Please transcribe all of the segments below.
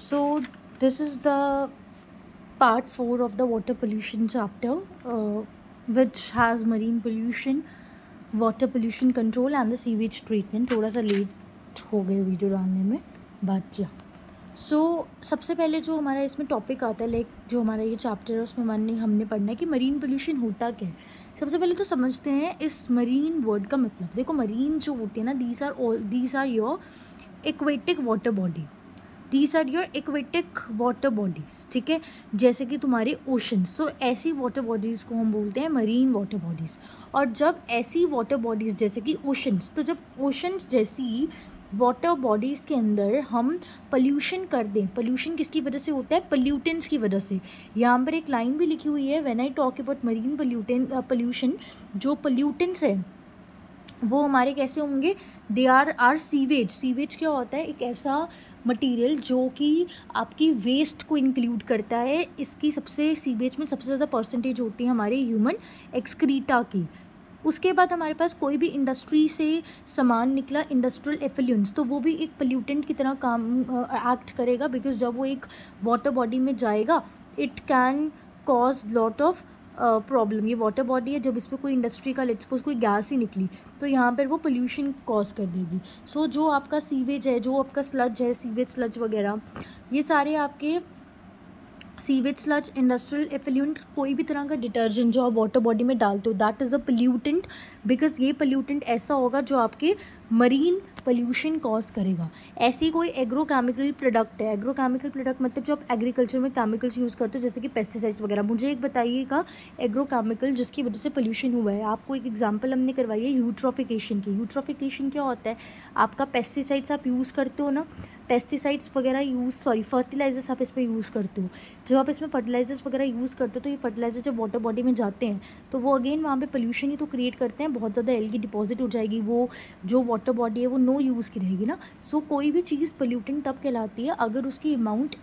So this is the part 4 of the water pollution chapter, which has marine pollution, water pollution control and the sewage treatment. थोड़ा सा late हो गए video डालने में, but या सबसे पहले जो हमारा इसमें टॉपिक आता है, लाइक जो हमारा ये चैप्टर है उसमें हमने पढ़ना है कि मरीन पोल्यूशन होता क्या है। सबसे पहले तो समझते हैं इस मरीन वर्ड का मतलब। देखो, मरीन जो होती है ना, these are your aquatic water body, these are your aquatic water bodies, ठीक है, जैसे कि तुम्हारे ओशंस। तो ऐसी वाटर बॉडीज़ को हम बोलते हैं मरीन वाटर बॉडीज़। और जब ऐसी वाटर बॉडीज़ जैसे कि ओशंस, तो जब ओशंस जैसी वाटर बॉडीज़ के अंदर हम पोल्यूशन कर दें, पोल्यूशन किसकी वजह से होता है? पोल्यूटेंट्स की वजह से। यहाँ पर एक लाइन भी लिखी हुई है, when I talk about marine pollution, जो पोल्यूटेंट्स है वो हमारे कैसे होंगे? They are sewage. सीवेज क्या होता है? एक ऐसा मटेरियल जो कि आपकी वेस्ट को इंक्लूड करता है। इसकी सीवेज में सबसे ज़्यादा परसेंटेज होती है हमारे ह्यूमन एक्सक्रीटा की। उसके बाद हमारे पास कोई भी इंडस्ट्री से सामान निकला, इंडस्ट्रियल एफल्यूएंट्स, तो वो भी एक पोल्यूटेंट की तरह काम एक्ट करेगा, बिकॉज जब वो एक वाटर बॉडी में जाएगा it can cause lot of problem. ये वाटर बॉडी है, जब इस पर कोई इंडस्ट्री का लेट्स सपोज कोई गैस ही निकली तो यहाँ पर वो पोल्यूशन कॉज कर देगी। सो जो आपका सीवेज है, जो आपका स्लज है, सीवेज स्लज वगैरह, ये सारे आपके सीवेज स्लज, इंडस्ट्रियल एफल्यूएंट, कोई भी तरह का डिटर्जेंट जो आप वाटर बॉडी में डालते हो, that is a pollutant, because ये पोल्यूटेंट ऐसा होगा जो आपके मरीन पोल्यूशन कॉज करेगा। ऐसी कोई एग्रोकेमिकल प्रोडक्ट है, एग्रोकेमिकल प्रोडक्ट मतलब जो आप एग्रीकल्चर में केमिकल्स यूज़ करते हो, जैसे कि पेस्टिसाइड्स वगैरह। मुझे एक बताइएगा एग्रोकेमिकल जिसकी वजह से पोल्यूशन हुआ है। आपको एक एग्जांपल हमने करवाई है यूट्रोफिकेशन की। यूट्रोफिकेशन क्या होता है? आपका पेस्टिसाइड्स आप यूज़ करते हो ना, पेस्टिसाइड्स वगैरह फर्टिलाइजर्स आप इस पर यूज़ करते हो। जब आप इसमें फर्टिलाइजर्स वगैरह यूज़ करते हो तो ये फर्टिलाइजर जब वाटर बॉडी में जाते हैं तो वो अगेन वहाँ पे पोल्यूशन ही तो क्रिएट करते हैं। बहुत ज़्यादा एल्गी डिपॉजिट हो जाएगी, वो जो वाटर बॉडी है वो नो यूज़ की रहेगी ना। सो कोई भी चीज़ पोल्यूटेंट तब कहलाती है अगर उसकी अमाउंट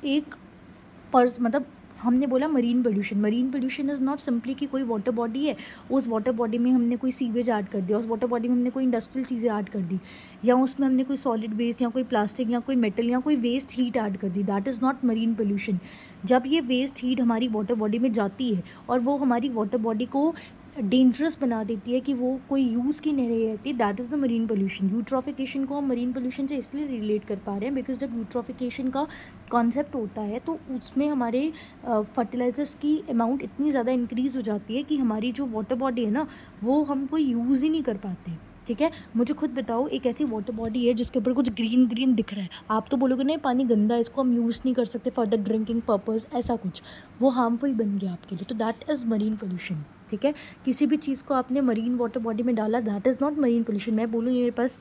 मतलब हमने बोला marine pollution is not simply कि कोई वाटर बॉडी है, उस वाटर बॉडी में हमने कोई सीवेज ऐड कर दिया, उस वाटर बॉडी में हमने कोई इंडस्ट्रियल चीज़ें ऐड कर दी, या उसमें हमने कोई सॉलिड वेस्ट या कोई प्लास्टिक या कोई मेटल या कोई वेस्ट हीट ऐड कर दी, that is not marine pollution. जब ये वेस्ट हीट हमारी वाटर बॉडी में जाती है और वो हमारी वाटर बॉडी को डेंजरस बना देती है कि वो कोई यूज़ की नहीं रहती, that is the marine pollution. Eutrophication को हम मरीन पोल्यूशन से इसलिए रिलेट कर पा रहे हैं बिकॉज जब यूट्रोफिकेशन का कॉन्सेप्ट होता है तो उसमें हमारे फर्टिलाइजर्स की अमाउंट इतनी ज़्यादा इंक्रीज़ हो जाती है कि हमारी जो वाटर बॉडी है ना वो हम कोई यूज़ ही नहीं कर पाते। ठीक है, मुझे खुद बताओ, एक ऐसी वाटर बॉडी है जिसके ऊपर कुछ ग्रीन ग्रीन दिख रहा है, आप तो बोलोगे नहीं पानी गंदा है, इसको हम यूज़ नहीं कर सकते फॉर द ड्रिंकिंग पर्पज़, ऐसा कुछ, वो हार्मफुल बन गया आपके लिए, तो दैट इज़ मरीन पोल्यूशन। ठीक है, किसी भी चीज़ को आपने मरीन वाटर बॉडी में डाला, that is not marine pollution. मैं बोलूँ ये मेरे पास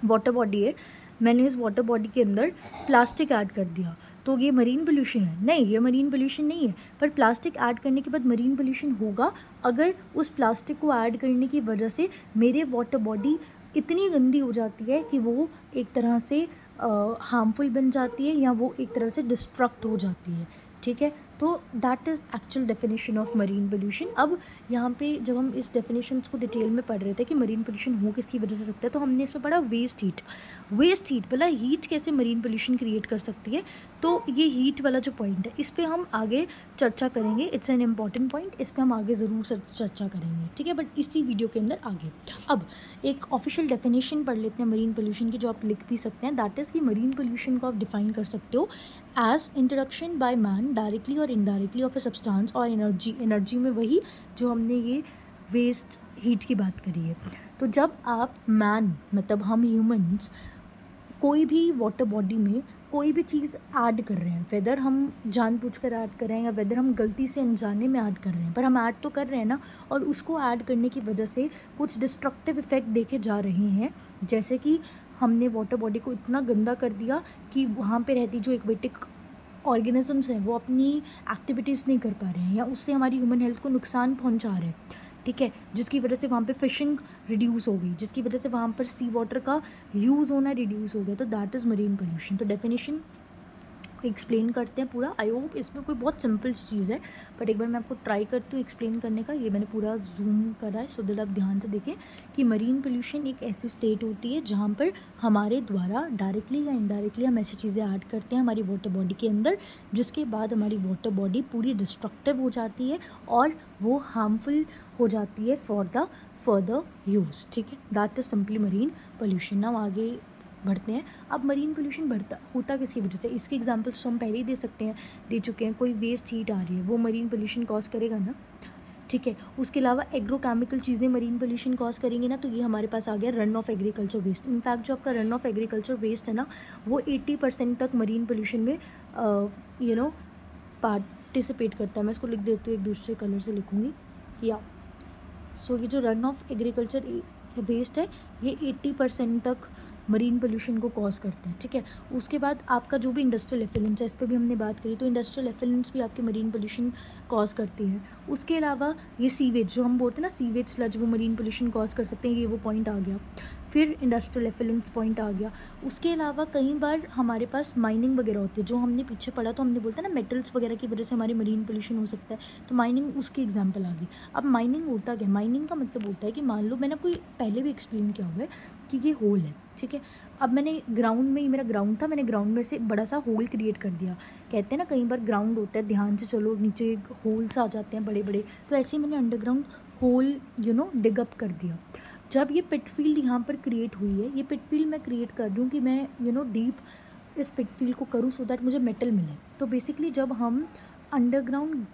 वाटर बॉडी है, मैंने इस वाटर बॉडी के अंदर प्लास्टिक ऐड कर दिया तो ये मरीन पोल्यूशन है? नहीं, ये मरीन पोल्यूशन नहीं है। पर प्लास्टिक ऐड करने के बाद मरीन पोल्यूशन होगा अगर उस प्लास्टिक को ऐड करने की वजह से मेरे वाटर बॉडी इतनी गंदी हो जाती है कि वो एक तरह से हार्मफुल बन जाती है या वो एक तरह से डिस्ट्रक्ट हो जाती है। ठीक है, तो that is actual definition of marine pollution. अब यहाँ पे जब हम इस डेफिनेशंस को डिटेल में पढ़ रहे थे कि मरीन पोल्यूशन हो किसकी वजह से सकता है, तो हमने इसमें पढ़ा वेस्ट हीट। भला हीट कैसे मरीन पोल्यूशन क्रिएट कर सकती है? तो ये हीट वाला जो पॉइंट है इस पर हम आगे चर्चा करेंगे, इट्स एन इम्पॉर्टेंट पॉइंट, इस पर हम आगे ज़रूर चर्चा करेंगे। ठीक है, बट इसी वीडियो के अंदर आगे अब एक ऑफिशियल डेफिनेशन पढ़ लेते हैं मरीन पोल्यूशन की, जो आप लिख भी सकते हैं। दैट इज़ कि मरीन पोल्यूशन को आप डिफाइन कर सकते हो as introduction by man directly और इनडायरेक्टली ऑफ ए सब्सटेंस और एनर्जी में वही जो हमने ये वेस्ट हीट की बात करी है। तो जब आप मैन मतलब हम ह्यूमंस कोई भी वाटर बॉडी में कोई भी चीज़ ऐड कर रहे हैं, वेदर हम जानबूझकर ऐड कर रहे हैं या वेदर हम गलती से अनजाने में ऐड कर रहे हैं, पर हम ऐड तो कर रहे हैं ना, और उसको ऐड करने की वजह से कुछ डिस्ट्रक्टिव इफ़ेक्ट देखे जा रहे हैं। जैसे कि हमने वाटर बॉडी को इतना गंदा कर दिया कि वहाँ पे रहती जो एक्वेटिक ऑर्गेनिजम्स हैं वो अपनी एक्टिविटीज़ नहीं कर पा रहे हैं या उससे हमारी ह्यूमन हेल्थ को नुकसान पहुँचा रहे हैं। ठीक है, जिसकी वजह से वहाँ पे फिशिंग रिड्यूस हो गई, जिसकी वजह से वहाँ पर सी वाटर का यूज़ होना रिड्यूस हो गया, तो दैट इज़ मरीन पोल्यूशन। तो डेफिनेशन एक्सप्लेन करते हैं पूरा। आई होप इसमें कोई बहुत सिंपल चीज़ है, बट एक बार मैं आपको ट्राई करती हूँ एक्सप्लेन करने का। ये मैंने पूरा जूम करा है सो दैट आप ध्यान से देखें कि मरीन पोल्यूशन एक ऐसी स्टेट होती है जहाँ पर हमारे द्वारा डायरेक्टली या इनडायरेक्टली हम ऐसी चीज़ें ऐड करते हैं हमारी वाटर बॉडी के अंदर, जिसके बाद हमारी वाटर बॉडी पूरी डिस्ट्रक्टिव हो जाती है और वो हार्मफुल हो जाती है फॉर द फर्दर यूज़। ठीक है, that is simply marine pollution. Now आगे बढ़ते हैं। अब मरीन पोल्यूशन होता किसकी वजह से, इसके एग्जांपल्स तो हम पहले ही दे चुके हैं। कोई वेस्ट हीट आ रही है वो मरीन पोल्यूशन कॉज करेगा ना, ठीक है। उसके अलावा एग्रोकेमिकल चीज़ें मरीन पोल्यूशन कॉज करेंगी ना, तो ये हमारे पास आ गया run off agriculture waste. In fact जो आपका रन ऑफ एग्रीकल्चर वेस्ट है ना, वो 80% तक मरीन पोल्यूशन में पार्टिसिपेट करता है। मैं इसको लिख देती हूँ, एक दूसरे कलर से लिखूँगी या सो ये जो रन ऑफ एग्रीकल्चर वेस्ट है ये 80% तक मरीन पोल्यूशन को कॉज करते हैं, ठीक है। उसके बाद आपका जो भी इंडस्ट्रियल एफिलेंट्स है, इस पर भी हमने बात करी, तो इंडस्ट्रियल एफिलेंट्स भी आपके मरीन पोल्यूशन कॉज करती है। उसके अलावा ये सीवेज जो हम बोलते हैं ना, सीवेज स्लज, वो मरीन पोल्यूशन कॉज कर सकते हैं, ये वो पॉइंट आ गया। फिर इंडस्ट्रियल एफिलेंट्स पॉइंट आ गया। उसके अलावा कई बार हमारे पास माइनिंग वगैरह होती है, जो हमने पीछे पढ़ा तो हमने बोलते हैं ना मेटल्स वगैरह की वजह से हमारी मरीन पोल्यूशन हो सकता है, तो माइनिंग उसकी एग्जांपल आ गई। अब माइनिंग होता क्या, माइनिंग का मतलब होता है कि मान लो, मैंने कोई पहले भी एक्सप्लेन किया हुआ है कि ये होल है, ठीक है। अब मैंने ग्राउंड में, मेरा ग्राउंड था, मैंने ग्राउंड में से बड़ा सा होल क्रिएट कर दिया। कहते हैं ना कई बार ग्राउंड होता है, ध्यान से चलो नीचे होल्स आ जाते हैं बड़े बड़े, तो ऐसे ही मैंने अंडरग्राउंड होल डिग अप कर दिया। जब ये पिटफील्ड यहाँ पर क्रिएट हुई है, ये पिटफील्ड मैं क्रिएट कर रही हूँ कि मैं डीप इस पिटफील्ड को करूँ सो दैट मुझे मेटल मिले। तो बेसिकली जब हम अंडरग्राउंड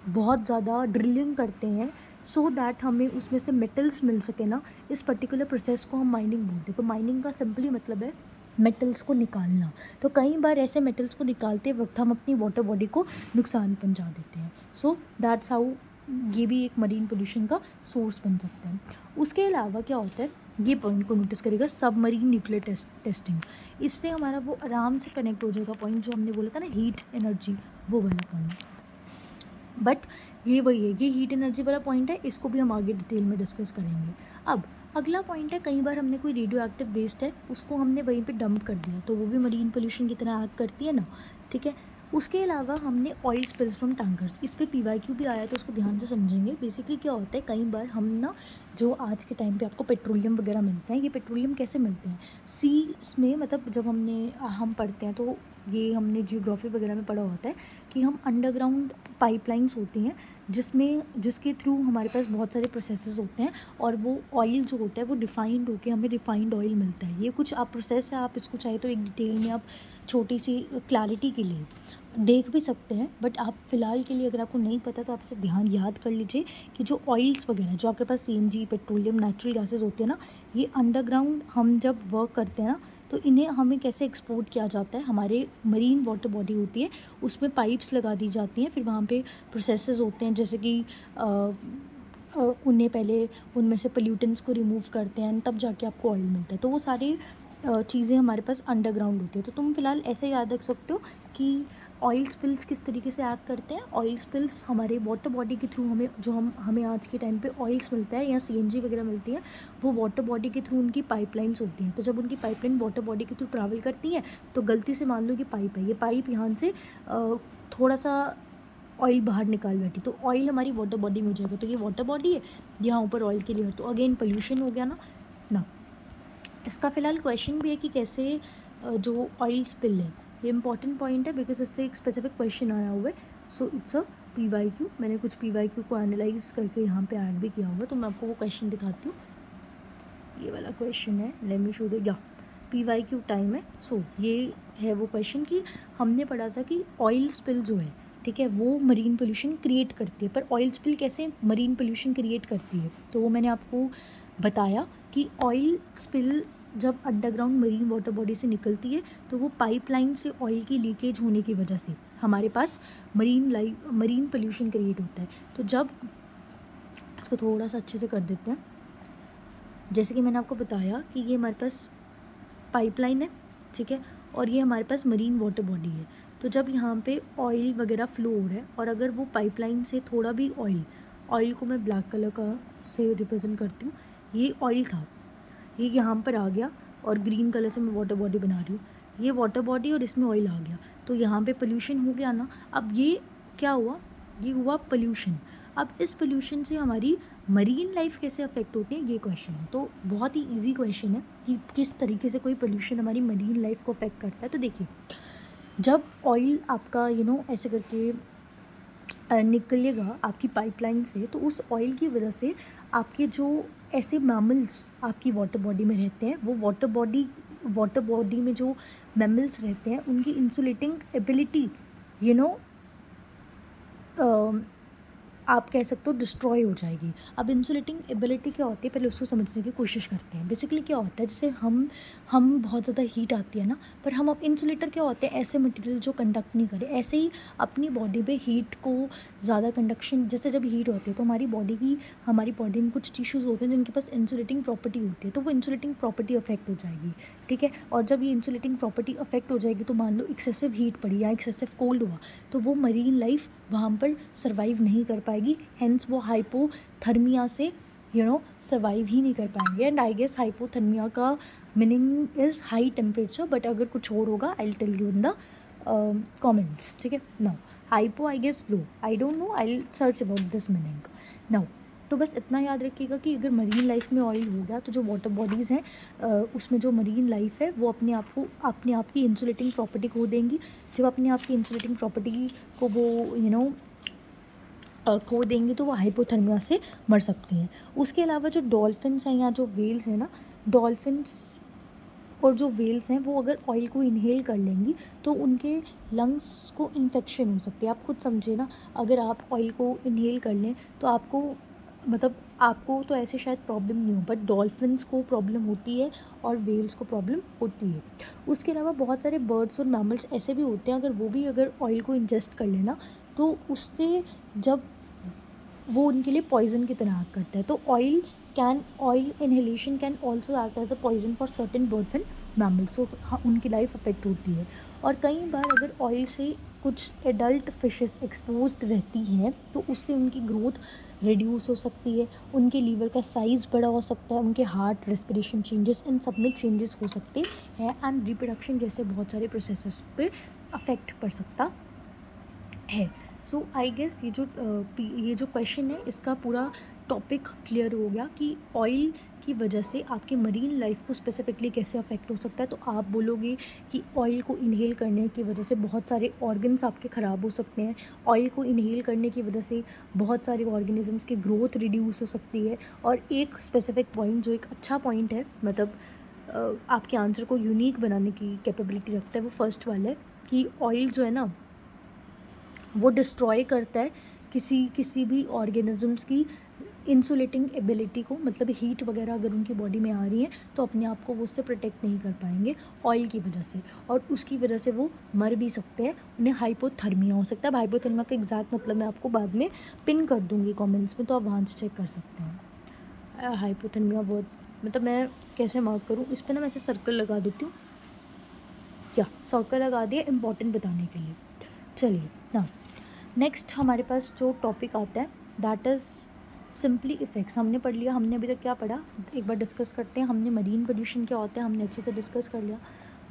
बहुत ज़्यादा ड्रिलिंग करते हैं सो दैट हमें उसमें से मेटल्स मिल सके ना, इस पर्टिकुलर प्रोसेस को हम माइनिंग बोलते हैं। तो माइनिंग का सिंपली मतलब है मेटल्स को निकालना। तो कई बार ऐसे मेटल्स को निकालते वक्त हम अपनी वाटर बॉडी को नुकसान पहुंचा देते हैं। सो दैट्स हाउ ये भी एक मरीन पोल्यूशन का सोर्स बन सकता है। उसके अलावा क्या होता है, ये पॉइंट को नोटिस करेगा, सबमरीन न्यूक्लियर टेस्टिंग। इससे हमारा वो आराम से कनेक्ट हो जाएगा पॉइंट जो हमने बोला था ना, हीट एनर्जी, वो वाला पॉइंट। बट ये वही है, ये हीट एनर्जी वाला पॉइंट है, इसको भी हम आगे डिटेल में डिस्कस करेंगे। अब अगला पॉइंट है, कई बार हमने कोई रेडियो एक्टिव वेस्ट है उसको हमने वहीं पे डंप कर दिया, तो वो भी मरीन पोल्यूशन की तरह एक्ट करती है ना, ठीक है। उसके अलावा हमने ऑयल स्पिल्स फ्रॉम टैंकर्स, इस पर PYQ भी आया तो उसको ध्यान से समझेंगे। बेसिकली क्या होता है, कई बार हम ना, जो आज के टाइम पे आपको पेट्रोलियम वगैरह मिलते हैं, ये पेट्रोलियम कैसे मिलते हैं, सी में, मतलब जब हम पढ़ते हैं तो ये हमने जियोग्राफी वगैरह में पढ़ा होता है कि हम अंडरग्राउंड पाइपलाइंस होती हैं जिसके थ्रू हमारे पास बहुत सारे प्रोसेसेस होते हैं, और वो ऑयल जो होता है वो डिफाइंड होकर हमें रिफाइंड ऑयल मिलता है। ये कुछ आप प्रोसेस है, आप इसको चाहे तो एक डिटेल में आप छोटी सी क्लैरिटी के लिए देख भी सकते हैं, बट आप फ़िलहाल के लिए अगर आपको नहीं पता तो आप इसे ध्यान याद कर लीजिए कि जो ऑयल्स वगैरह जो आपके पास CNG, पेट्रोलियम, नेचुरल गैसेस होते हैं ना, ये अंडरग्राउंड हम जब वर्क करते हैं ना, तो इन्हें हमें कैसे एक्सपोर्ट किया जाता है, हमारे मरीन वाटर बॉडी होती है उसमें पाइप्स लगा दी जाती हैं, फिर वहाँ पे प्रोसेसेस होते हैं, जैसे कि उन्हें पहले उनमें से पोल्यूटेंट्स को रिमूव करते हैं, तब जाके आपको ऑयल मिलता है। तो वो सारी चीज़ें हमारे पास अंडरग्राउंड होती है। तो तुम फिलहाल ऐसे याद रख सकते हो कि ऑयल स्पिल्स किस तरीके से एक्ट करते हैं। ऑयल स्पिल्स हमारे वाटर बॉडी के थ्रू हमें आज के टाइम पे ऑयल्स मिलता है या CNG वगैरह मिलती है, वो वाटर बॉडी के थ्रू उनकी पाइपलाइंस होती हैं। तो जब उनकी पाइपलाइन वाटर बॉडी के थ्रू ट्रैवल करती हैं, तो गलती से मान लो कि पाइप है, ये पाइप यहाँ से थोड़ा सा ऑयल बाहर निकाल बैठी, तो ऑयल हमारी वाटर बॉडी में हो जाएगा। तो ये वाटर बॉडी है, यहाँ ऊपर ऑयल की लेयर, तो अगेन पोल्यूशन हो गया ना। इसका फ़िलहाल क्वेश्चन भी है कि कैसे जो ऑयल स्पिल है, ये इंपॉर्टेंट पॉइंट है बिकॉज इससे एक स्पेसिफिक क्वेश्चन आया हुआ है। So it's a PYQ। मैंने कुछ PYQ को एनालाइज करके यहाँ पे ऐड भी किया हुआ है, तो मैं आपको वो क्वेश्चन दिखाती हूँ। ये वाला क्वेश्चन है, लेट मी शो द, या PYQ टाइम है। सो ये है वो क्वेश्चन कि हमने पढ़ा था कि ऑयल स्पिल जो है, ठीक है, वो मरीन पोल्यूशन क्रिएट करती है, पर ऑयल स्पिल कैसे मरीन पोल्यूशन क्रिएट करती है, तो वो मैंने आपको बताया कि ऑयल स्पिल जब अंडरग्राउंड मरीन वाटर बॉडी से निकलती है, तो वो पाइपलाइन से ऑयल की लीकेज होने की वजह से हमारे पास मरीन पोल्यूशन क्रिएट होता है। तो जब इसको थोड़ा सा अच्छे से कर देते हैं, जैसे कि मैंने आपको बताया कि ये हमारे पास पाइपलाइन है, ठीक है, और ये हमारे पास मरीन वाटर बॉडी है। तो जब यहाँ पे ऑयल वगैरह फ्लो हो रहा है, और अगर वो पाइपलाइन से थोड़ा भी ऑयल को मैं ब्लैक कलर का से रिप्रेजेंट करती हूँ, ये ऑयल था, ये यहाँ पर आ गया और ग्रीन कलर से मैं वाटर बॉडी बना रही हूँ। ये वाटर बॉडी और इसमें ऑयल आ गया, तो यहाँ पे पोल्यूशन हो गया ना। अब ये क्या हुआ, ये हुआ पोल्यूशन। अब इस पोल्यूशन से हमारी मरीन लाइफ कैसे अफेक्ट होती है, ये क्वेश्चन है। तो बहुत ही इजी क्वेश्चन है कि किस तरीके से कोई पोल्यूशन हमारी मरीन लाइफ को अफेक्ट करता है। तो देखिए, जब ऑयल आपका ऐसे करके निकलेगा आपकी पाइपलाइन से, तो उस ऑयल की वजह से आपके जो ऐसे मैमल्स आपकी वाटर बॉडी में रहते हैं, वो वाटर बॉडी में जो मैमल्स रहते हैं उनकी इंसुलेटिंग एबिलिटी यू नो आप कह सकते हो डिस्ट्रॉय हो जाएगी। अब इंसुलेटिंग एबिलिटी क्या होती है, पहले उसको समझने की कोशिश करते हैं। बेसिकली क्या होता है, जैसे हम बहुत ज़्यादा हीट आती है ना, पर हम अब इंसुलेटर क्या होते हैं, ऐसे मटेरियल जो कंडक्ट नहीं करे। ऐसे ही अपनी बॉडी पे हीट को ज़्यादा कंडक्शन, जैसे जब हीट होती है तो हमारी बॉडी में कुछ टिश्यूज़ होते हैं जिनके पास इंसुलेटिंग प्रॉपर्टी होती है, तो वो इंसुलेटिंग प्रॉपर्टी अफेक्ट हो जाएगी, ठीक है। और जब ये इंसुलेटिंग प्रॉपर्टी अफेक्ट हो जाएगी, तो मान लो एक्सेसिव हीट पड़ी या एक्सेसिव कोल्ड हुआ, तो वो मरीन लाइफ वहाँ पर सर्वाइव नहीं कर पाएगी। हेंस वो हाइपोथर्मिया से सर्वाइव ही नहीं कर पाएंगे। एंड आई गेस हाइपोथर्मिया का meaning is high temperature, but अगर कुछ और होगा I will tell you in the comments, ठीक है। Now hypo I guess low, I don't know, I will search about this meaning now. तो बस इतना याद रखिएगा कि अगर मरीन लाइफ में ऑयल हो गया, तो जो वाटर बॉडीज़ हैं उसमें जो मरीन लाइफ है वो अपने आप की इंसुलेटिंग प्रॉपर्टी खो देंगी। जब अपने आप की इंसुलेटिंग प्रॉपर्टी को वो खो देंगी, तो वो हाइपोथर्मिया से मर सकती हैं। उसके अलावा जो डॉल्फिन्स हैं या जो वेल्स हैं ना, डॉल्फिन्स और जो वेल्स हैं, वो अगर ऑयल को इनहेल कर लेंगी तो उनके लंग्स को इन्फेक्शन हो सकती है। आप खुद समझे ना, अगर आप ऑयल को इनहेल कर लें तो आपको तो ऐसे शायद प्रॉब्लम नहीं हो, बट डॉल्फिन्स को प्रॉब्लम होती है और वेल्स को प्रॉब्लम होती है। उसके अलावा बहुत सारे बर्ड्स और मैमल्स ऐसे भी होते हैं, अगर ऑयल को इंजेस्ट कर लेना, तो उससे जब वो उनके लिए पॉइजन की तरह एक्ट करता है। तो oil inhalation can also act as a poison for certain birds and mammals. So उनकी लाइफ अफेक्ट होती है। और कई बार अगर ऑयल से कुछ एडल्ट फिशेस एक्सपोज्ड रहती हैं, तो उससे उनकी ग्रोथ रिड्यूस हो सकती है, उनके लीवर का साइज़ बड़ा हो सकता है, उनके हार्ट रेस्पिरेशन चेंजेस, इन सब में चेंजेस हो सकते हैं, एंड रिप्रोडक्शन जैसे बहुत सारे प्रोसेसेस पे अफेक्ट पड़ सकता है। सो आई गेस ये जो क्वेश्चन है, इसका पूरा टॉपिक क्लियर हो गया कि ऑयल की वजह से आपकी मरीन लाइफ को स्पेसिफिकली कैसे अफेक्ट हो सकता है। तो आप बोलोगे कि ऑयल को इनहेल करने की वजह से बहुत सारे ऑर्गन्स आपके ख़राब हो सकते हैं, ऑयल को इनहेल करने की वजह से बहुत सारे ऑर्गेनिजम्स की ग्रोथ रिड्यूस हो सकती है। और एक स्पेसिफिक पॉइंट जो एक अच्छा पॉइंट है, मतलब आपके आंसर को यूनिक बनाने की कैपेबिलिटी रखता है, वो फर्स्ट वाला है कि ऑयल जो है ना, वो डिस्ट्रॉय करता है किसी भी ऑर्गेनिजम्स की इंसुलेटिंग एबिलिटी को। मतलब हीट वगैरह अगर उनकी बॉडी में आ रही है, तो अपने आप को वो उससे प्रोटेक्ट नहीं कर पाएंगे ऑयल की वजह से, और उसकी वजह से वो मर भी सकते हैं, उन्हें हाइपोथर्मिया हो सकता है। हाइपोथर्मिया का एग्जैक्ट मतलब मैं आपको बाद में पिन कर दूँगी कॉमेंट्स में, तो आप वहाँ से चेक कर सकते हैं। हाइपोथर्मिया वर्ड मतलब मैं कैसे मार्क करूँ, इस पर ना मैं ऐसे सर्कल लगा देती हूँ, या सर्कल लगा दिया इंपॉर्टेंट बताने के लिए। चलिए ना, नेक्स्ट हमारे पास जो टॉपिक आता है दैट इज़ सिंपली इफ़ेक्ट्स। हमने पढ़ लिया, हमने अभी तक क्या पढ़ा, एक बार डिस्कस करते हैं। हमने मरीन पोल्यूशन क्या होता है हमने अच्छे से डिस्कस कर लिया।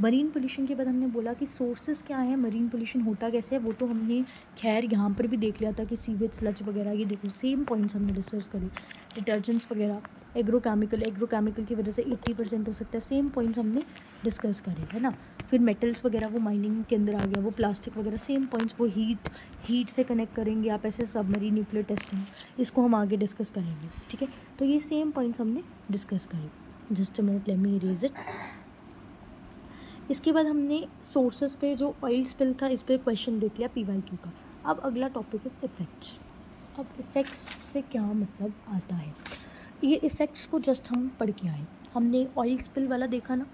मरीन पोल्यूशन के बाद हमने बोला कि सोर्सेज क्या है, मरीन पोल्यूशन होता कैसे है, वो तो हमने खैर यहाँ पर भी देख लिया था कि सीवेज स्लज वगैरह, ये देखो सेम पॉइंट्स हमने डिस्कस करे। डिटर्जेंट्स वगैरह, एग्रोकेमिकल की वजह से 80% हो सकता है, सेम पॉइंट्स हमने डिस्कस करे, है ना। फिर मेटल्स वगैरह वो माइनिंग के अंदर आ गया, वो प्लास्टिक वगैरह, सेम पॉइंट्स। वो हीट से कनेक्ट करेंगे आप, ऐसे सबमरीन न्यूक्लियर टेस्टिंग, इसको हम आगे डिस्कस करेंगे, ठीक है। तो ये सेम पॉइंट्स हमने डिस्कस करे। Just a minute, let me erase it. इसके बाद हमने सोर्सेज पे जो ऑयल स्पिल था, इस पर क्वेश्चन देख लिया PYQ का। अब अगला टॉपिक इज़ इफ़ेक्ट्स। अब इफ़ेक्ट्स से क्या मतलब आता है, ये इफ़ेक्ट्स को जस्ट हम पढ़ के आए। हमने ऑयल स्पिल वाला देखा ना,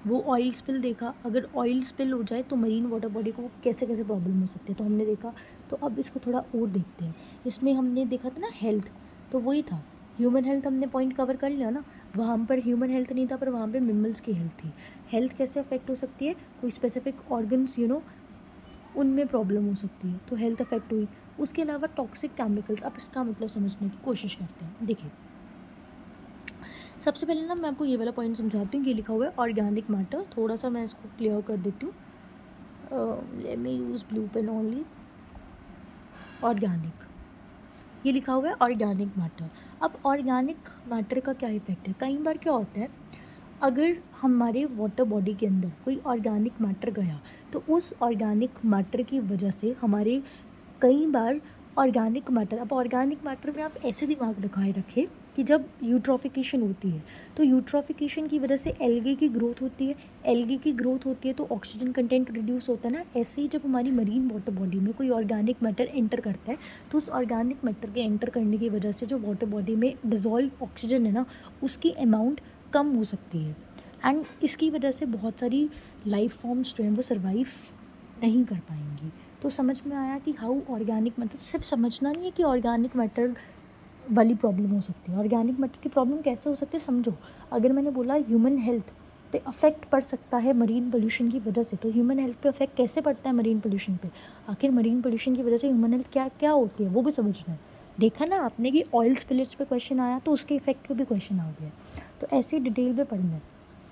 वो ऑयल स्पिल देखा, अगर ऑयल स्पिल हो जाए तो मरीन वाटर बॉडी को कैसे कैसे प्रॉब्लम हो सकती है, तो हमने देखा। तो अब इसको थोड़ा और देखते हैं। इसमें हमने देखा था ना हेल्थ, तो वही था ह्यूमन हेल्थ, हमने पॉइंट कवर कर लिया ना। वहाँ पर ह्यूमन हेल्थ नहीं था, पर वहाँ पे मिनरल्स की हेल्थ थी। हेल्थ कैसे अफेक्ट हो सकती है, कोई स्पेसिफिक ऑर्गन्स उनमें प्रॉब्लम हो सकती है, तो हेल्थ अफेक्ट हुई। उसके अलावा टॉक्सिक केमिकल्स, अब इसका मतलब समझने की कोशिश करते हैं। देखिए, सबसे पहले ना मैं आपको ये वाला पॉइंट समझाती हूँ। ये लिखा हुआ है ऑर्गेनिक मैटर, थोड़ा सा मैं इसको क्लियर कर देती हूँ। Let me use blue pen only. Organic, ये लिखा हुआ है ऑर्गेनिक मैटर। अब ऑर्गेनिक मैटर का क्या इफेक्ट है? कई बार क्या होता है, अगर हमारे वाटर बॉडी के अंदर कोई ऑर्गेनिक मैटर गया तो उस ऑर्गेनिक मैटर की वजह से हमारे कई बार ऑर्गेनिक मैटर, अब ऑर्गेनिक मैटर में आप ऐसे दिमाग रखाए रखें कि जब यूट्रोफिकेशन होती है तो यूट्रोफिकेशन की वजह से एल्गे की ग्रोथ होती है, एल्गे की ग्रोथ होती है तो ऑक्सीजन कंटेंट रिड्यूस होता है ना। ऐसे ही जब हमारी मरीन वाटर बॉडी में कोई ऑर्गेनिक मैटर एंटर करता है तो उस ऑर्गेनिक मैटर के एंटर करने की वजह से जो वाटर बॉडी में डिज़ोल्व ऑक्सीजन है ना, उसकी अमाउंट कम हो सकती है। एंड इसकी वजह से बहुत सारी लाइफ फॉर्म्स जो हैं वो सर्वाइव नहीं कर पाएंगी। तो समझ में आया कि हाउ ऑर्गेनिक मैटर, सिर्फ समझना नहीं है कि ऑर्गेनिक मैटर वाली प्रॉब्लम हो सकती है। ऑर्गेनिक मैटर की प्रॉब्लम कैसे हो सकती है समझो। अगर मैंने बोला ह्यूमन हेल्थ पे अफेक्ट पड़ सकता है मरीन पोल्यूशन की वजह से, तो ह्यूमन हेल्थ पे अफेक्ट कैसे पड़ता है मरीन पोल्यूशन पे? आखिर मरीन पोल्यूशन की वजह से ह्यूमन हेल्थ क्या क्या होती है वो भी समझना है। देखा ना आपने कि ऑयल स्पिलेज पे क्वेश्चन आया तो उसके इफेक्ट पे भी क्वेश्चन आ गया, तो ऐसे डिटेल में पढ़ना है,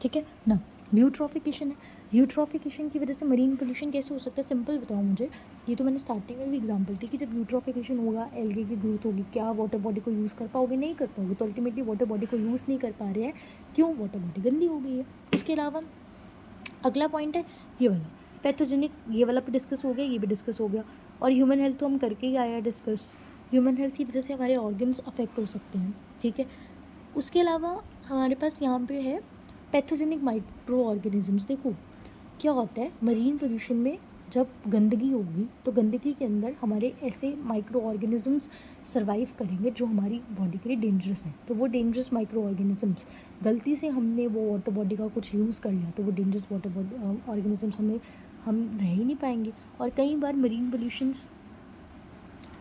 ठीक है ना। यूट्रोफिकेशन है, यूट्रोफिकेशन की वजह से मरीन पोल्यूशन कैसे हो सकता है? सिंपल बताओ मुझे। ये तो मैंने स्टार्टिंग में भी एग्जांपल दी कि जब यूट्रोफिकेशन होगा, एल्गे की ग्रोथ होगी, क्या वाटर बॉडी को यूज़ कर पाओगे? नहीं कर पाओगे। तो अल्टीमेटली वाटर बॉडी को यूज़ नहीं कर पा रहे हैं, क्यों? वाटर बॉडी गंदी हो गई है। इसके अलावा अगला पॉइंट है ये वाला पैथोजेनिक, ये वाला भी डिस्कस हो गया, ये भी डिस्कस हो गया। और ह्यूमन हेल्थ तो हम करके ही आए हैं डिस्कस। ह्यूमन हेल्थ की वजह से हमारे ऑर्गन्स अफेक्ट हो सकते हैं, ठीक है। उसके अलावा हमारे पास यहाँ पे है पैथोजेनिक माइक्रो ऑर्गेनिजम्स। देखो क्या होता है मरीन पोल्यूशन में, जब गंदगी होगी तो गंदगी के अंदर हमारे ऐसे माइक्रो ऑर्गेनिजम्स सर्वाइव करेंगे जो हमारी बॉडी के लिए डेंजरस हैं। तो वो डेंजरस माइक्रो ऑर्गेनिजम्स, गलती से हमने वो वाटर बॉडी का कुछ यूज़ कर लिया तो वो डेंजरस वाटर बॉडी ऑर्गेनिजम्स हम रह ही नहीं पाएंगे। और कई बार मरीन पोल्यूशंस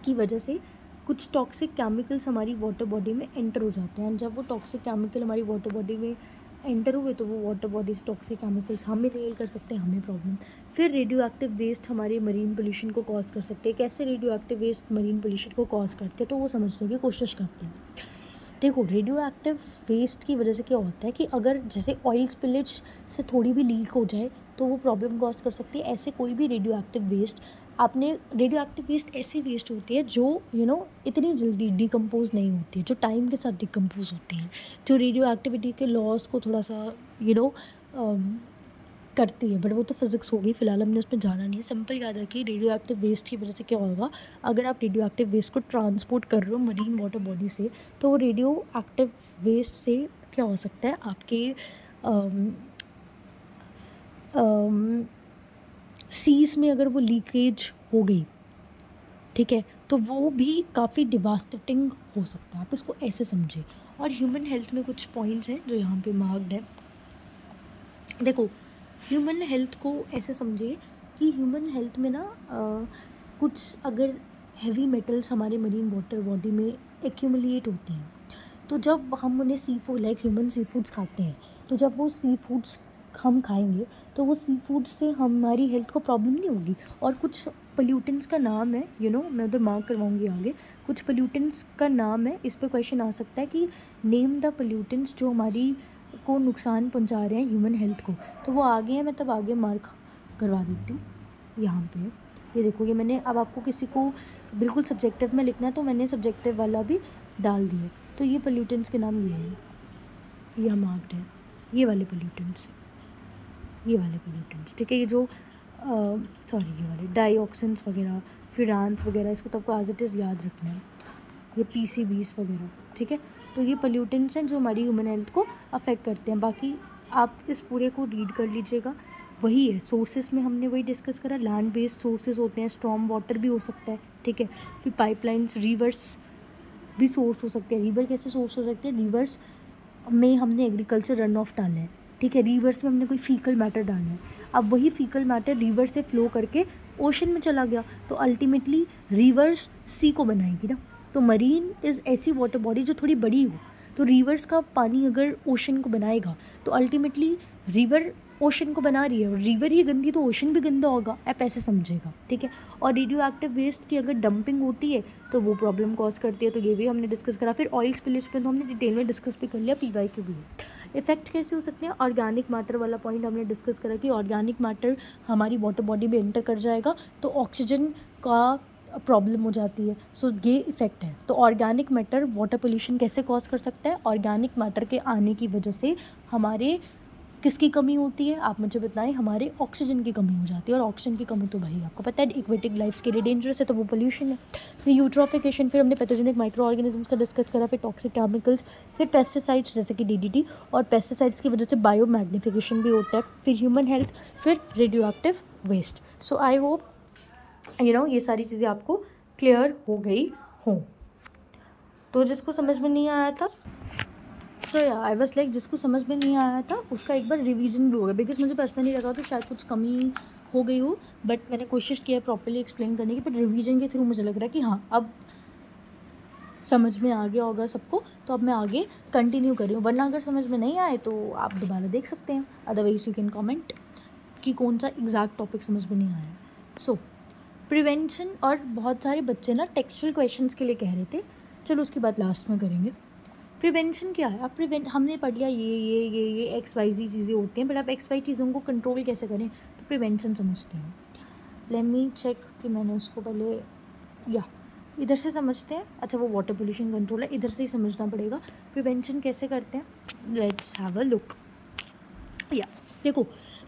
की वजह से कुछ टॉक्सिक केमिकल्स हमारी वाटर बॉडी में एंटर हो जाते हैं। जब वो टॉक्सिक केमिकल हमारी वाटर बॉडी में एंटर हुए तो वो वाटर बॉडी से टॉक्सिक केमिकल्स हमें रियल कर सकते हैं, हमें प्रॉब्लम। फिर रेडियो एक्टिव वेस्ट हमारे मरीन पोल्यूशन को कॉज कर सकते हैं। कैसे radio active waste marine pollution को कॉज करते हैं तो वो समझने की कोशिश करते हैं। देखो रेडियो एक्टिव वेस्ट की वजह से क्या होता है कि अगर जैसे ऑयल स्पिलेज से थोड़ी भी लीक हो जाए तो वो प्रॉब्लम कॉज कर सकती है। ऐसे कोई भी रेडियो एक्टिव वेस्ट, आपने रेडियो एक्टिव वेस्ट ऐसी वेस्ट होती है जो इतनी जल्दी डिकम्पोज नहीं होती है, जो टाइम के साथ डिकम्पोज होती हैं, जो रेडियो एक्टिविटी के लॉस को थोड़ा सा करती है। बट वो तो फिज़िक्स होगी, फिलहाल हमने उसमें जाना नहीं है। सिंपल याद रखिए रेडियो एक्टिव वेस्ट की वजह से क्या होगा, अगर आप रेडियो एक्टिव वेस्ट को ट्रांसपोर्ट कर रहे हो मरीन वाटर बॉडी से तो वो रेडियो एक्टिव वेस्ट से क्या हो सकता है, आपके सीज़ में अगर वो लीकेज हो गई, ठीक है, तो वो भी काफ़ी डिवास्टेटिंग हो सकता है। आप इसको ऐसे समझे। और ह्यूमन हेल्थ में कुछ पॉइंट्स हैं जो यहाँ पे मार्क्ड है। देखो ह्यूमन हेल्थ को ऐसे समझिए कि ह्यूमन हेल्थ में ना कुछ अगर हैवी मेटल्स हमारे मरीन वाटर बॉडी में एक्यूमुलेट होते हैं तो जब हम उन्हें seafood like human seafoods खाते हैं, तो जब वो सी फूड्स हम खाएंगे तो वो सी फूड से हमारी हेल्थ को प्रॉब्लम नहीं होगी। और कुछ पोल्यूटेंट्स का नाम है, मैं उधर मार्क करवाऊंगी आगे, कुछ पोल्यूटेंट्स का नाम है, इस पर क्वेश्चन आ सकता है कि नेम द पोल्यूटेंट्स जो हमारी को नुकसान पहुंचा रहे हैं ह्यूमन हेल्थ को। तो वो आगे हैं, मैं तब आगे मार्क करवा देती हूँ। यहाँ पे ये देखो, ये मैंने, अब आपको किसी को बिल्कुल सब्जेक्टिव में लिखना है तो मैंने सब्जेक्टिव वाला भी डाल दिया। तो ये पोल्यूटेंट्स के नाम ये हैं, ये मार्क्ड है, ये वाले पोल्यूटेंट्स, ये वाले पोल्यूटेंट्स, ठीक है। ये जो ये वाले डाईऑक्सिन्स वगैरह, फिरांस वगैरह, इसको तो आपको एज इट इज़ याद रखना है। ये PCBs वगैरह, ठीक है। तो ये पोल्यूटेंट्स हैं जो हमारी ह्यूमन हेल्थ को अफेक्ट करते हैं। बाकी आप इस पूरे को रीड कर लीजिएगा। वही है सोर्सेस में हमने वही डिस्कस करा, लैंड बेस्ड सोर्सेज होते हैं, स्टॉर्म वाटर भी हो सकता है, ठीक है। फिर पाइपलाइंस, रिवर्स भी सोर्स हो सकते हैं। रिवर कैसे सोर्स हो सकते हैं, रिवर्स में हमने एग्रीकल्चर रन ऑफ डाला है, ठीक है, रिवर्स में हमने कोई फीकल मैटर डाला है। अब वही फीकल मैटर रिवर से फ्लो करके ओशन में चला गया तो अल्टीमेटली रिवर्स सी को बनाएगी ना। तो मरीन इज़ ऐसी वाटर बॉडी जो थोड़ी बड़ी हो, तो रिवर्स का पानी अगर ओशन को बनाएगा तो अल्टीमेटली रिवर ओशन को बना रही है, और रिवर ही गंदी तो ओशन भी गंदा होगा, आप ऐसे समझेगा, ठीक है। और रेडियो एक्टिव वेस्ट की अगर डंपिंग होती है तो वो प्रॉब्लम कॉज करती है, तो ये भी हमने डिस्कस करा। फिर ऑयल स्पिलेज पे तो हमने डिटेल में डिस्कस भी कर लिया, PYQ भी है। इफेक्ट कैसे हो सकते हैं, ऑर्गेनिक मैटर वाला पॉइंट हमने डिस्कस करा कि ऑर्गेनिक मैटर हमारी वाटर बॉडी में एंटर कर जाएगा तो ऑक्सीजन का प्रॉब्लम हो जाती है। सो ये इफेक्ट है। तो ऑर्गेनिक मैटर वाटर पोल्यूशन कैसे कॉज कर सकता है, ऑर्गेनिक मैटर के आने की वजह से हमारे किसकी कमी होती है, आप मुझे बताएं, हमारे ऑक्सीजन की कमी हो जाती है। और ऑक्सीजन की कमी तो भाई आपको पता है एक्वेटिक लाइफ के लिए डेंजरस है, तो वो पोल्यूशन है। फिर यूट्रोफिकेशन, फिर हमने पैथोजेनिक माइक्रो ऑर्गेनिजम्स का डिस्कस करा, फिर टॉक्सिक केमिकल्स, फिर पेस्टिसाइड्स जैसे कि DDT, और पेस्टिसाइड्स की वजह से बायो मैग्निफिकेशन भी होता है, फिर ह्यूमन हेल्थ, फिर radio active waste. So I hope ये सारी चीज़ें आपको क्लियर हो गई हों। तो जिसको समझ में नहीं आया था, सो आई वाज लाइक जिसको समझ में नहीं आया था उसका एक बार रिवीजन भी होगा, बिकॉज मुझे पर्सनली लगा तो शायद कुछ कमी हो गई हो, बट मैंने कोशिश किया है प्रॉपर्ली एक्सप्लेन करने की, बट रिवीजन के थ्रू मुझे लग रहा है कि हाँ अब समझ में आ गया होगा सबको, तो अब मैं आगे कंटिन्यू कर रही हूँ। वरना अगर समझ में नहीं आए तो आप दोबारा देख सकते हैं, अदरवाइज यू कैन कमेंट कि कौन सा एग्जैक्ट टॉपिक समझ में नहीं आया। सो प्रिवेंशन, और बहुत सारे बच्चे ना टेक्सचुअल क्वेश्चंस के लिए कह रहे थे, चलो उसकी बात लास्ट में करेंगे। प्रिवेंशन क्या है, अब हमने पढ़ लिया ये XYZ चीज़ें होती हैं, बट आप XY चीज़ों को कंट्रोल कैसे करें, तो प्रिवेंशन समझते हैं। लेट मी चेक कि मैंने उसको पहले इधर से समझते हैं। अच्छा, वो वाटर पोल्यूशन कंट्रोल है, इधर से ही समझना पड़ेगा। प्रिवेंशन कैसे करते हैं, लेट्स हैव अ लुक। देखो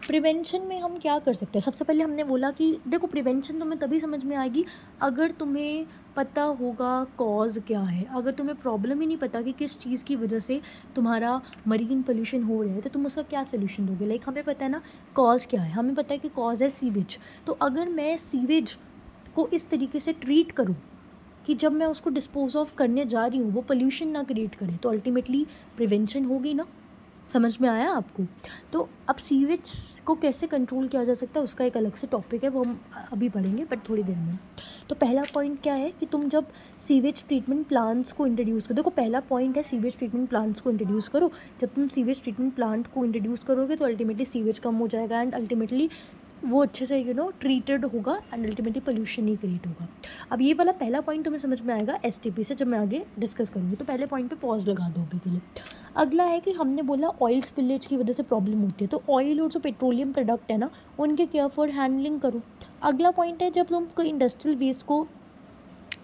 प्रिवेंशन में हम क्या कर सकते हैं। सबसे पहले हमने बोला कि देखो प्रिवेंशन तुम्हें तभी समझ में आएगी अगर तुम्हें पता होगा कॉज क्या है। अगर तुम्हें प्रॉब्लम ही नहीं पता कि किस चीज़ की वजह से तुम्हारा मरीन पोल्यूशन हो रहा है, तो तुम उसका क्या सोल्यूशन दोगे। लाइक हमें पता है ना कॉज क्या है, हमें पता है कि कॉज है सीवेज। तो अगर मैं सीवेज को इस तरीके से ट्रीट करूँ कि जब मैं उसको डिस्पोज ऑफ करने जा रही हूँ वो पोल्यूशन ना क्रिएट करे, तो अल्टीमेटली प्रिवेंशन होगी ना। समझ में आया आपको। तो अब सीवेज को कैसे कंट्रोल किया जा सकता है उसका एक अलग से टॉपिक है, वो हम अभी पढ़ेंगे बट थोड़ी देर में। तो पहला पॉइंट क्या है कि तुम जब सीवेज ट्रीटमेंट प्लांट्स को इंट्रोड्यूस करो, देखो पहला पॉइंट है सीवेज ट्रीटमेंट प्लांट्स को इंट्रोड्यूस करो। जब तुम सीवेज ट्रीटमेंट प्लांट को इंट्रोड्यूस करोगे तो अल्टीमेटली सीवेज कम हो जाएगा एंड अल्टीमेटली वो अच्छे से ट्रीटेड होगा एंड अल्टीमेटली पोल्यूशन नहीं क्रिएट होगा। अब ये वाला पहला पॉइंट तुम्हें समझ में आएगा STP से, जब मैं आगे डिस्कस करूँगी। तो पहले पॉइंट पे पॉज लगा दो अभी के लिए। अगला है कि हमने बोला ऑयल स्पिलेज की वजह से प्रॉब्लम होती है, तो ऑयल और जो पेट्रोलियम प्रोडक्ट है ना उनके केयरफुल हैंडलिंग करो। अगला पॉइंट है जब तुम कोई इंडस्ट्रियल वेस्ट को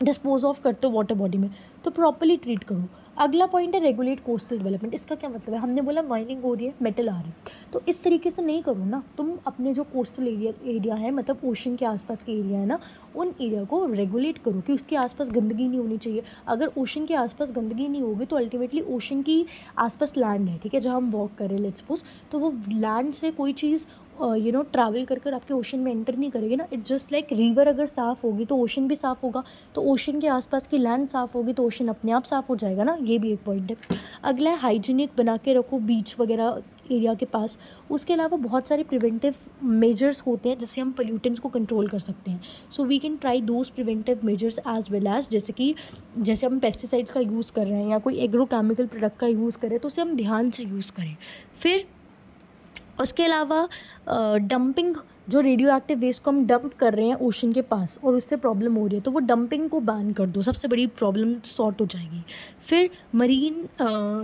डिस्पोज ऑफ करते हो वाटर बॉडी में तो प्रॉपर्ली ट्रीट करो। अगला पॉइंट है रेगुलेट कोस्टल डेवलपमेंट। इसका क्या मतलब है, हमने बोला माइनिंग हो रही है, मेटल आ रही है, तो इस तरीके से नहीं करो ना। तुम अपने जो कोस्टल एरिया है, मतलब ओशन के आसपास के एरिया है ना, उन एरिया को रेगुलेट करो कि उसके आसपास गंदगी नहीं होनी चाहिए। अगर ओशन के आसपास गंदगी नहीं होगी तो अल्टीमेटली ओशन की आसपास लैंड है, ठीक है, जहाँ हम वॉक करें लेट्स सपोज, तो वो लैंड से कोई चीज़ ट्रैवल कर कर आपके ओशन में एंटर नहीं करेगी ना। इट्स जस्ट लाइक रिवर अगर साफ़ होगी तो ओशन भी साफ़ होगा, तो ओशन के आसपास की लैंड साफ़ होगी तो ओशन अपने आप साफ़ हो जाएगा ना। ये भी एक पॉइंट है। अगला है हाइजीनिक बना के रखो बीच वगैरह एरिया के पास। उसके अलावा बहुत सारे प्रिवेंटिव मेजर्स होते हैं जिससे हम पोल्यूटेंट्स को कंट्रोल कर सकते हैं। So we can try those preventive measures as well as, जैसे हम पेस्टिसाइड्स का यूज़ कर रहे हैं या कोई एग्रोकेमिकल प्रोडक्ट का यूज़ करें तो उसे हम ध्यान से यूज़ करें। फिर उसके अलावा डंपिंग, जो रेडियो एक्टिव वेस्ट को हम डंप कर रहे हैं ओशन के पास और उससे प्रॉब्लम हो रही है तो वो डंपिंग को बैन कर दो, सबसे बड़ी प्रॉब्लम सॉर्ट हो जाएगी। फिर मरीन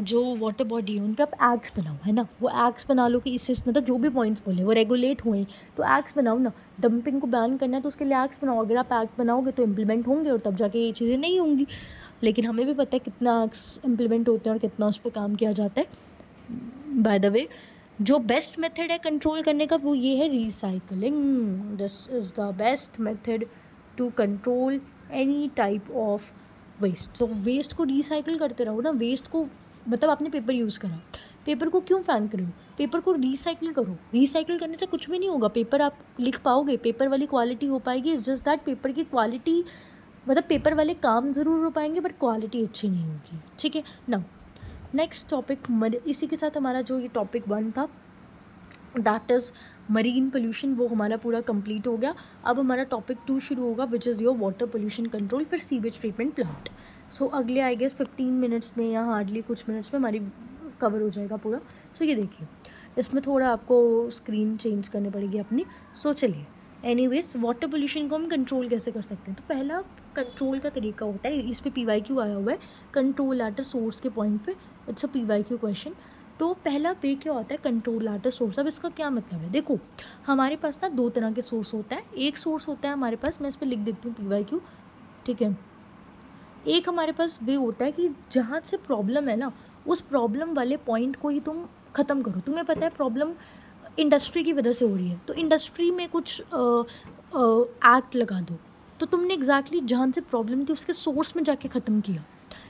जो वाटर बॉडी है उन पे आप एक्ट्स बनाओ, है ना, वो एक्ट्स बना लो कि इससे मतलब जो भी पॉइंट्स बोले वो रेगुलेट हुए, तो एक्ट्स बनाओ ना। डंपिंग को बैन करना है तो उसके लिए एक्ट्स बनाओ। अगर आप एक्ट बनाओगे तो इम्प्लीमेंट होंगे और तब जाके ये चीज़ें नहीं होंगी। लेकिन हमें भी पता है कितना एक्ट्स इम्प्लीमेंट होते हैं और कितना उस पर काम किया जाता है। बाय द वे, जो बेस्ट मेथड है कंट्रोल करने का वो ये है recycling. This is the best method to control any type of waste. तो वेस्ट को रिसाइकिल करते रहो ना। वेस्ट को मतलब आपने पेपर यूज़ करा, पेपर को क्यों फेंक रहे हो, पेपर को रिसाइकिल करो। रिसाइकिल करने से कुछ भी नहीं होगा, पेपर आप लिख पाओगे, पेपर वाली क्वालिटी हो पाएगी। जस्ट दैट पेपर की क्वालिटी मतलब पेपर वाले काम ज़रूर हो पाएंगे बट क्वालिटी अच्छी नहीं होगी, ठीक है ना। नेक्स्ट टॉपिक, इसी के साथ हमारा जो ये टॉपिक 1 था दैट इज़ मरीन पोल्यूशन, वो हमारा पूरा कंप्लीट हो गया। अब हमारा टॉपिक 2 शुरू होगा which is your water pollution control, फिर सीवेज ट्रीटमेंट प्लांट। सो अगले आई गेस 15 मिनट्स में या हार्डली कुछ मिनट्स में हमारी कवर हो जाएगा पूरा। सो ये देखिए, इसमें थोड़ा आपको स्क्रीन चेंज करनी पड़ेगी अपनी। सो चलिए, एनीवेज वाटर पोल्यूशन को हम कंट्रोल कैसे कर सकते हैं। तो पहला कंट्रोल का तरीका होता है, इस पे PYQ आया हुआ है, कंट्रोल एट अ सोर्स के पॉइंट पे, इट्स अ PYQ क्वेश्चन। तो पहला पे क्या होता है, कंट्रोल एट अ सोर्स। अब इसका क्या मतलब है, देखो हमारे पास ना दो तरह के सोर्स होता है। एक सोर्स होता है हमारे पास, मैं इस पर लिख देती हूँ PYQ, ठीक है। एक हमारे पास वे होता है कि जहाँ से प्रॉब्लम है ना, उस प्रॉब्लम वाले पॉइंट को ही तुम ख़त्म करो। तुम्हें पता है प्रॉब्लम इंडस्ट्री की वजह से हो रही है, तो इंडस्ट्री में कुछ एक्ट लगा दो। तो तुमने एग्जैक्टली जहाँ से प्रॉब्लम थी उसके सोर्स में जाके ख़त्म किया,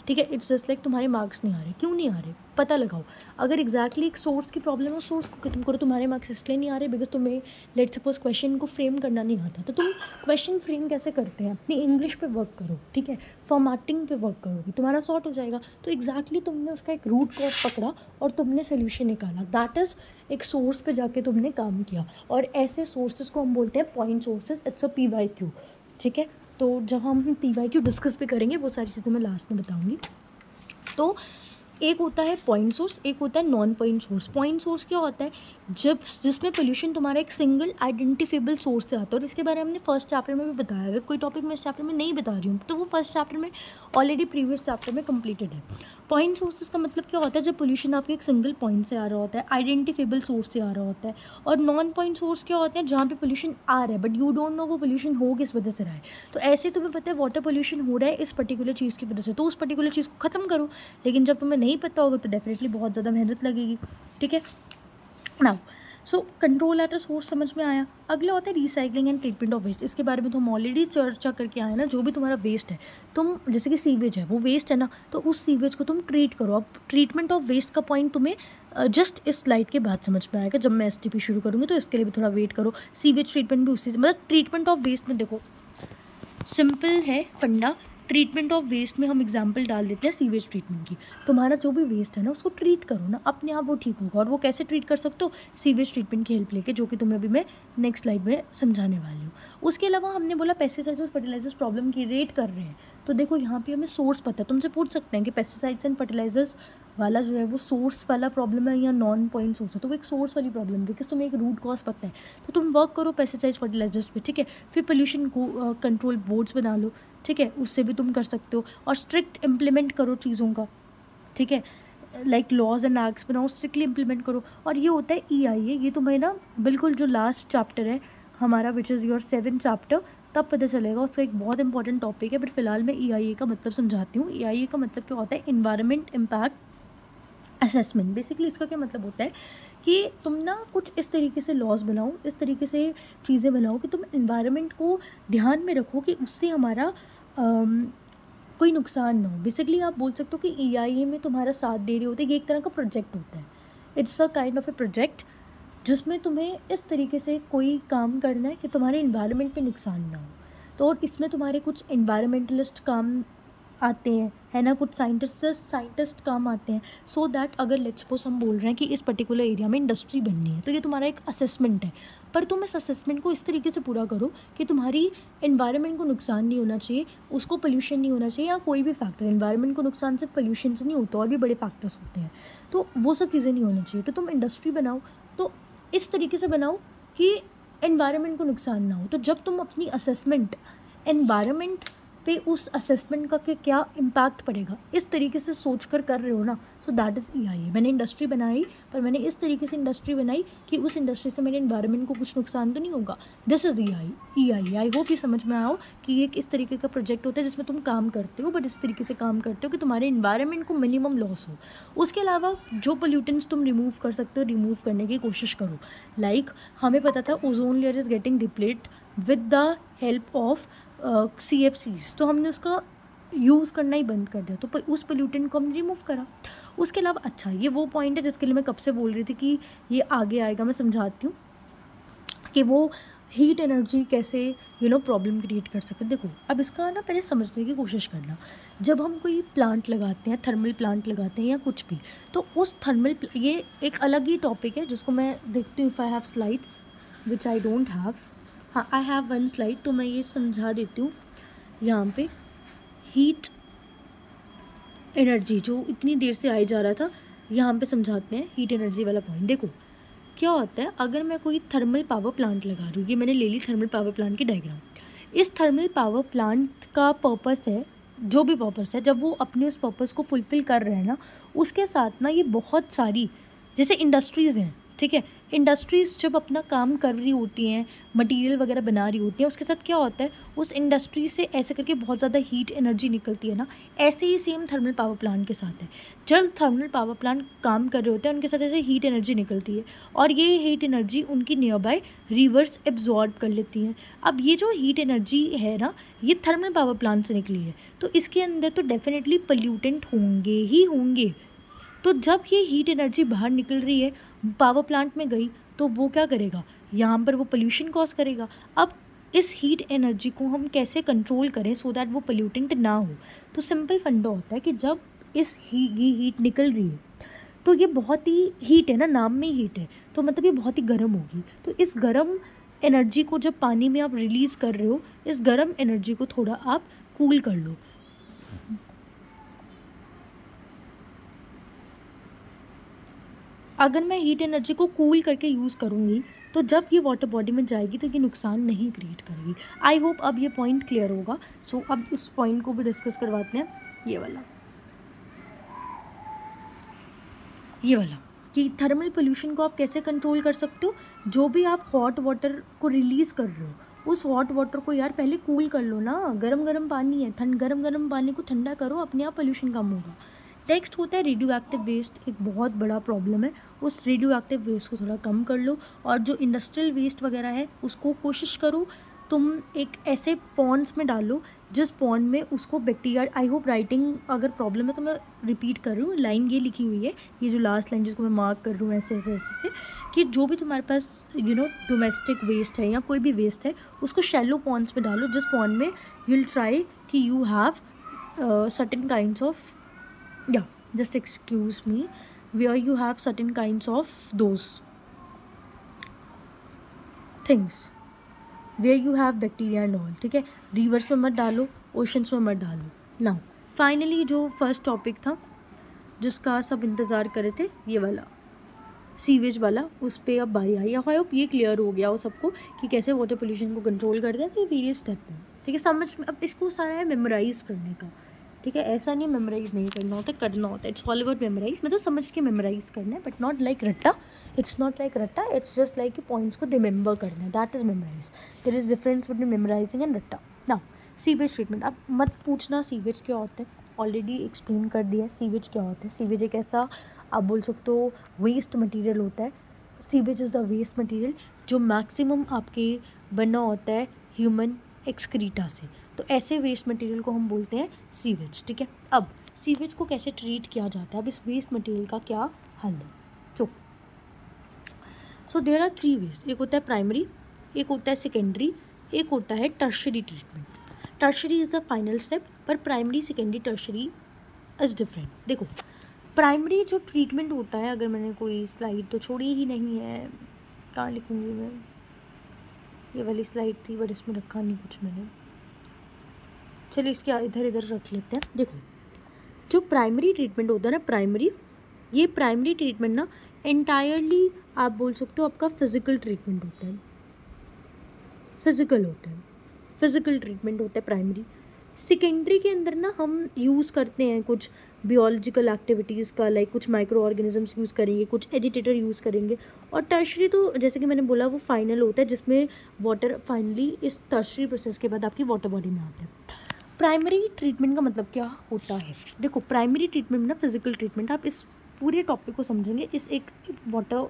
ठीक है। इट्स जस्ट लाइक तुम्हारे मार्क्स नहीं आ रहे, क्यों नहीं आ रहे पता लगाओ। अगर एग्जैक्टली एक सोर्स की प्रॉब्लम है, उस सोर्स को खत्म करो। तुम्हारे मार्क्स इसलिए नहीं आ रहे बिकॉज तुम्हें लेट सपोज क्वेश्चन को फ्रेम करना नहीं आता। तो तुम क्वेश्चन फ्रेम कैसे करते हैं, अपनी इंग्लिश पे वर्क करो, ठीक है, फॉर्मेटिंग पे वर्क करोगे, तुम्हारा सॉर्ट हो जाएगा। तो एग्जैक्टली तुमने उसका एक रूट कॉज पकड़ा और तुमने सोल्यूशन निकाला, दैट इज़ एक सोर्स पे जाके तुमने काम किया। और ऐसे सोर्सेज को हम बोलते हैं point sources, it's a PYQ, ठीक है। तो जब हम PYQ डिस्कस भी करेंगे वो सारी चीज़ें मैं लास्ट में बताऊँगी। तो एक होता है पॉइंट सोर्स, एक होता है non point source. Point source क्या होता है, जिसमें पोल्यूशन तुम्हारा एक सिंगल आइडेंटिफेबल सोर्स से आता है। और इसके बारे में हमने फर्स्ट चैप्टर में भी बताया। अगर कोई टॉपिक मैं इस चैप्टर में नहीं बता रही हूँ तो वो फर्स्ट चैप्टर में ऑलरेडी प्रीवियस चैप्टर में कंप्लीटेड है। पॉइंट सोर्सेज का मतलब क्या होता है, जब पोल्यूशन आपके एक सिंगल पॉइंट से आ रहा होता है, आइडेंटिफेबल सोर्स से आ रहा होता है। और नॉन पॉइंट सोर्स क्या होते हैं, जहाँ पे पोल्यूशन आ रहा है बट यू डोंट नो वो पोल्यूशन हो किस वजह से रहा है। तो ऐसे तुम्हें पता है वाटर पोल्यूशन हो रहा है इस पर्टिकुलर चीज़ की वजह से, तो उस पर्टिकुलर चीज़ को ख़त्म करो। लेकिन जब तुम्हें नहीं पता होगा तो डेफिनेटली बहुत ज़्यादा मेहनत लगेगी, ठीक है। Now so control at a source समझ में आया। अगला होता है recycling and treatment of waste. इसके बारे में तो हम ऑलरेडी चर्चा करके आए ना। जो भी तुम्हारा वेस्ट है, तुम जैसे कि सीवेज है वो वेस्ट है ना, तो उस सीवेज को तुम ट्रीट करो। अब ट्रीटमेंट ऑफ वेस्ट का पॉइंट तुम्हें जस्ट इस स्लाइड के बाद समझ में आएगा जब मैं STP शुरू करूँगी, तो इसके लिए भी थोड़ा वेट करो। सीवेज ट्रीटमेंट भी उसी से, मतलब ट्रीटमेंट ऑफ वेस्ट में देखो सिंपल है फंडा। ट्रीटमेंट ऑफ वेस्ट में हम एग्जांपल डाल देते हैं सीवेज ट्रीटमेंट की। तुम्हारा जो भी वेस्ट है ना उसको ट्रीट करो ना, अपने आप वो ठीक होगा। और वो कैसे ट्रीट कर सकते हो, सीवेज ट्रीटमेंट की हेल्प लेके, जो कि तुम्हें अभी मैं नेक्स्ट स्लाइड में समझाने वाली हूँ। उसके अलावा हमने बोला पेस्टिसाइड्स और फर्टिलाइजर्स प्रॉब्लम की रेट कर रहे हैं। तो देखो यहाँ पे हमें सोर्स पता है। तुमसे पूछ सकते हैं कि पेस्टिसाइड्स एंड फर्टिलाइजर्स वाला जो है वो सोर्स वाला प्रॉब्लम है या नॉन पॉइंट सोर्स है। तो वो एक सोर्स वाली प्रॉब्लम है बिकॉज तुम्हें एक रूट कॉज पता है। तो तुम वर्क करो पेस्टिसाइड्स फर्टिलाइजर्स पे, ठीक है। फिर पोल्यूशन को कंट्रोल बोर्ड्स बना लो, ठीक है, उससे भी तुम कर सकते हो। और स्ट्रिक्ट इम्प्लीमेंट करो चीज़ों का, ठीक है, लाइक लॉज एंड एक्ट्स बनाओ, स्ट्रिक्टली इम्प्लीमेंट करो। और ये होता है EIA। ये तुम्हें ना बिल्कुल जो लास्ट चैप्टर है हमारा which is your 7th chapter, तब पता चलेगा। उसका एक बहुत इंपॉर्टेंट टॉपिक है। बट फिलहाल मैं EIA का मतलब समझाती हूँ। EIA का मतलब क्या होता है, इन्वायरमेंट इम्पैक्ट असेसमेंट। बेसिकली इसका क्या मतलब होता है कि तुम ना कुछ इस तरीके से लॉज बनाओ, इस तरीके से चीज़ें बनाओ कि तुम इन्वायरमेंट को ध्यान में रखो कि उससे हमारा कोई नुकसान ना हो। बेसिकली आप बोल सकते हो कि EIA में तुम्हारा साथ दे रहे होते हैं। ये एक तरह का प्रोजेक्ट होता है, it's a kind of A project जिसमें तुम्हें इस तरीके से कोई काम करना है कि तुम्हारे इन्वायरमेंट पे नुकसान ना हो। तो और इसमें तुम्हारे कुछ इन्वायरमेंटलिस्ट काम आते हैं, है ना, कुछ साइंटिस्ट काम आते हैं। सो दैट अगर लेट्स सपोज हम बोल रहे हैं कि इस पर्टिकुलर एरिया में इंडस्ट्री बननी है, तो ये तुम्हारा एक असेसमेंट है। पर तुम इस असेसमेंट को इस तरीके से पूरा करो कि तुम्हारी इन्वायरमेंट को नुकसान नहीं होना चाहिए, उसको पोल्यूशन नहीं होना चाहिए, या कोई भी फैक्टर। इन्वायरमेंट को नुकसान सिर्फ पोल्यूशन से नहीं होता, और भी बड़े फैक्टर्स होते हैं, तो वो सब चीज़ें नहीं होनी चाहिए। तो तुम इंडस्ट्री बनाओ तो इस तरीके से बनाओ कि एनवायरनमेंट को नुकसान ना हो। तो जब तुम अपनी असेसमेंट एनवायरनमेंट पे उस असेसमेंट का कि क्या इम्पैक्ट पड़ेगा इस तरीके से सोच कर रहे हो ना, सो दैट इज़ EIA। मैंने इंडस्ट्री बनाई, पर मैंने इस तरीके से इंडस्ट्री बनाई कि उस इंडस्ट्री से मेरे एनवायरनमेंट को कुछ नुकसान तो नहीं होगा। This is EIA। I hope ये समझ में आओ कि ये किस तरीके का प्रोजेक्ट होता है जिसमें तुम काम करते हो, बट इस तरीके से काम करते हो कि तुम्हारे एनवायरनमेंट को मिनिमम लॉस हो। उसके अलावा जो पोल्यूटेंट्स तुम रिमूव कर सकते हो, रिमूव करने की कोशिश करो। लाइक हमें पता था ozone layer is getting deplete with the help of CFCs, तो हमने उसका यूज़ करना ही बंद कर दिया, तो पर उस पोल्यूटेंट को हमने रिमूव करा। उसके अलावा अच्छा ये वो पॉइंट है जिसके लिए मैं कब से बोल रही थी कि ये आगे आएगा, मैं समझाती हूँ कि वो हीट एनर्जी कैसे प्रॉब्लम क्रिएट कर सकते। देखो अब इसका ना पहले समझने की कोशिश करना। जब हम कोई प्लांट लगाते हैं, थर्मल प्लांट लगाते हैं या कुछ भी, तो उस थर्मल ये एक अलग ही टॉपिक है जिसको मैं देखती हूँ। If I have slides which I don't have, हाँ आई हैव वन स्लाइड, तो मैं ये समझा देती हूँ। यहाँ पे हीट एनर्जी जो इतनी देर से आई जा रहा था, यहाँ पे समझाते हैं हीट एनर्जी वाला पॉइंट। देखो क्या होता है, अगर मैं कोई थर्मल पावर प्लांट लगा रही हूँ, ये मैंने ले ली थर्मल पावर प्लांट की डायग्राम। इस थर्मल पावर प्लांट का पर्पस है, जो भी पर्पस है, जब वो अपने उस पर्पस को फुलफ़िल कर रहे हैं ना, उसके साथ ना ये बहुत सारी जैसे इंडस्ट्रीज़ हैं, ठीक है, इंडस्ट्रीज़ जब अपना काम कर रही होती हैं, मटेरियल वगैरह बना रही होती हैं, उसके साथ क्या होता है, उस इंडस्ट्री से ऐसे करके बहुत ज़्यादा हीट एनर्जी निकलती है ना। ऐसे ही सेम थर्मल पावर प्लांट के साथ है। जब थर्मल पावर प्लांट काम कर रहे होते हैं, उनके साथ ऐसे हीट एनर्जी निकलती है और ये हीट एनर्जी उनकी नियर बाय रिवर्स एब्जॉर्ब कर लेती हैं। अब ये जो हीट एनर्जी है ना, ये थर्मल पावर प्लांट से निकली है, तो इसके अंदर तो डेफिनेटली पोल्यूटेंट होंगे ही होंगे। तो जब ये हीट एनर्जी बाहर निकल रही है, पावर प्लांट में गई, तो वो क्या करेगा, यहाँ पर वो पोल्यूशन कॉज करेगा। अब इस हीट एनर्जी को हम कैसे कंट्रोल करें सो दैट वो पोल्यूटेंट ना हो। तो सिंपल फंडा होता है कि जब ये हीट निकल रही है, तो ये बहुत ही हीट है ना, नाम में हीट है, तो मतलब ये बहुत ही गर्म होगी। तो इस गर्म एनर्जी को जब पानी में आप रिलीज़ कर रहे हो, इस गर्म एनर्जी को थोड़ा आप कूल कर लो। अगर मैं हीट एनर्जी को कूल करके यूज़ करूँगी, तो जब ये वाटर बॉडी में जाएगी तो ये नुकसान नहीं क्रिएट करेगी। आई होप अब ये पॉइंट क्लियर होगा। सो अब इस पॉइंट को भी डिस्कस करवाते हैं, ये वाला कि थर्मल पोल्यूशन को आप कैसे कंट्रोल कर सकते हो। जो भी आप हॉट वाटर को रिलीज़ कर रहे हो, उस हॉट वाटर को यार पहले कूल कर लो ना। गरम पानी है, गरम पानी को ठंडा करो, अपने आप पोल्यूशन कम होगा। नेक्स्ट होता है रेडियो एक्टिव वेस्ट, एक बहुत बड़ा प्रॉब्लम है। उस रेडियो एक्टिव वेस्ट को थोड़ा कम कर लो, और जो इंडस्ट्रियल वेस्ट वगैरह है उसको कोशिश करो तुम एक ऐसे पॉन्ड्स में डालो जिस पॉन्ड में उसको बैक्टीरिया, आई होप राइटिंग अगर प्रॉब्लम है तो मैं रिपीट कर रही हूँ, लाइन ये लिखी हुई है, ये जो लास्ट लाइन जिसको मैं मार्क कर रही हूँ ऐसे ऐसे ऐसे से, कि जो भी तुम्हारे पास डोमेस्टिक वेस्ट है या कोई भी वेस्ट है, उसको शैलो पॉन्ड्स में डालो, जिस पॉन्ड में यू विल ट्राई कि you have certain kinds of, yeah, just excuse me, where you have certain kinds of those things where you have bacteria and all, ठीक है। रिवर्स में मत डालो, ओशंस में मत डालो। नाउ फाइनली जो फर्स्ट टॉपिक था जिसका सब इंतज़ार कर रहे थे, ये वाला सीवेज वाला, उस पर अब बारी आई। आई होप ये क्लियर हो गया हो सबको कि कैसे वाटर पोल्यूशन को कंट्रोल करते हैं। तो वेरियस स्टेप हैं, ठीक है, समझ में। अब इसको सारा है मेमोराइज़ करने का, ठीक है। ऐसा नहीं मेमोराइज़ नहीं करना होता, करना होता है। इट्स ऑल अबाउट मेमोराइज़, मतलब समझ के मेमोराइज़ करना है, बट नॉट लाइक रट्टा। इट्स नॉट लाइक रट्टा, इट्स जस्ट लाइक कि पॉइंट्स को रिमेंबर करना है, that is memorise. There is difference between memorising and रट्टा। नाउ सीवेज ट्रीटमेंट, अब मत पूछना सीवेज क्या होता है, ऑलरेडी एक्सप्लेन कर दिया है सीवेज क्या होता है। सीवेज एक ऐसा, आप बोल सकते हो, वेस्ट मटीरियल होता है। Sewage is the waste material जो मैक्सिमम आपके बना होता है ह्यूमन एक्सक्रीटा से। तो ऐसे वेस्ट मटेरियल को हम बोलते हैं सीवेज, ठीक है। अब सीवेज को कैसे ट्रीट किया जाता है, अब इस वेस्ट मटेरियल का क्या हल है। सो देयर आर 3 वेज, एक होता है प्राइमरी, एक होता है सेकेंडरी, एक होता है tertiary treatment. Tertiary is the final step, पर primary secondary tertiary is different. देखो प्राइमरी जो ट्रीटमेंट होता है, अगर मैंने कोई स्लाइड तो छोड़ी ही नहीं है, कहाँ लिखूँगी मैं, ये वाली स्लाइड थी बट इसमें रखा नहीं कुछ मैंने, चलिए इसके इधर इधर रख लेते हैं। देखो जो प्राइमरी ट्रीटमेंट होता है ना, ये प्राइमरी ट्रीटमेंट ना एंटायरली आप बोल सकते हो आपका फिज़िकल ट्रीटमेंट होता है, फिज़िकल ट्रीटमेंट होता है प्राइमरी। सेकेंडरी के अंदर ना हम यूज़ करते हैं कुछ बियोलॉजिकल एक्टिविटीज़ का, लाइक कुछ माइक्रो ऑर्गेनिजम्स यूज़ करेंगे, कुछ एजिटेटर यूज़ करेंगे। और टर्शरी तो जैसे कि मैंने बोला वो फाइनल होता है, जिसमें वाटर फाइनली इस टर्शरी प्रोसेस के बाद आपकी वाटर बॉडी में आता है। प्राइमरी ट्रीटमेंट का मतलब क्या होता है, देखो प्राइमरी ट्रीटमेंट ना फिज़िकल ट्रीटमेंट, आप इस पूरे टॉपिक को समझेंगे इस एक वाटर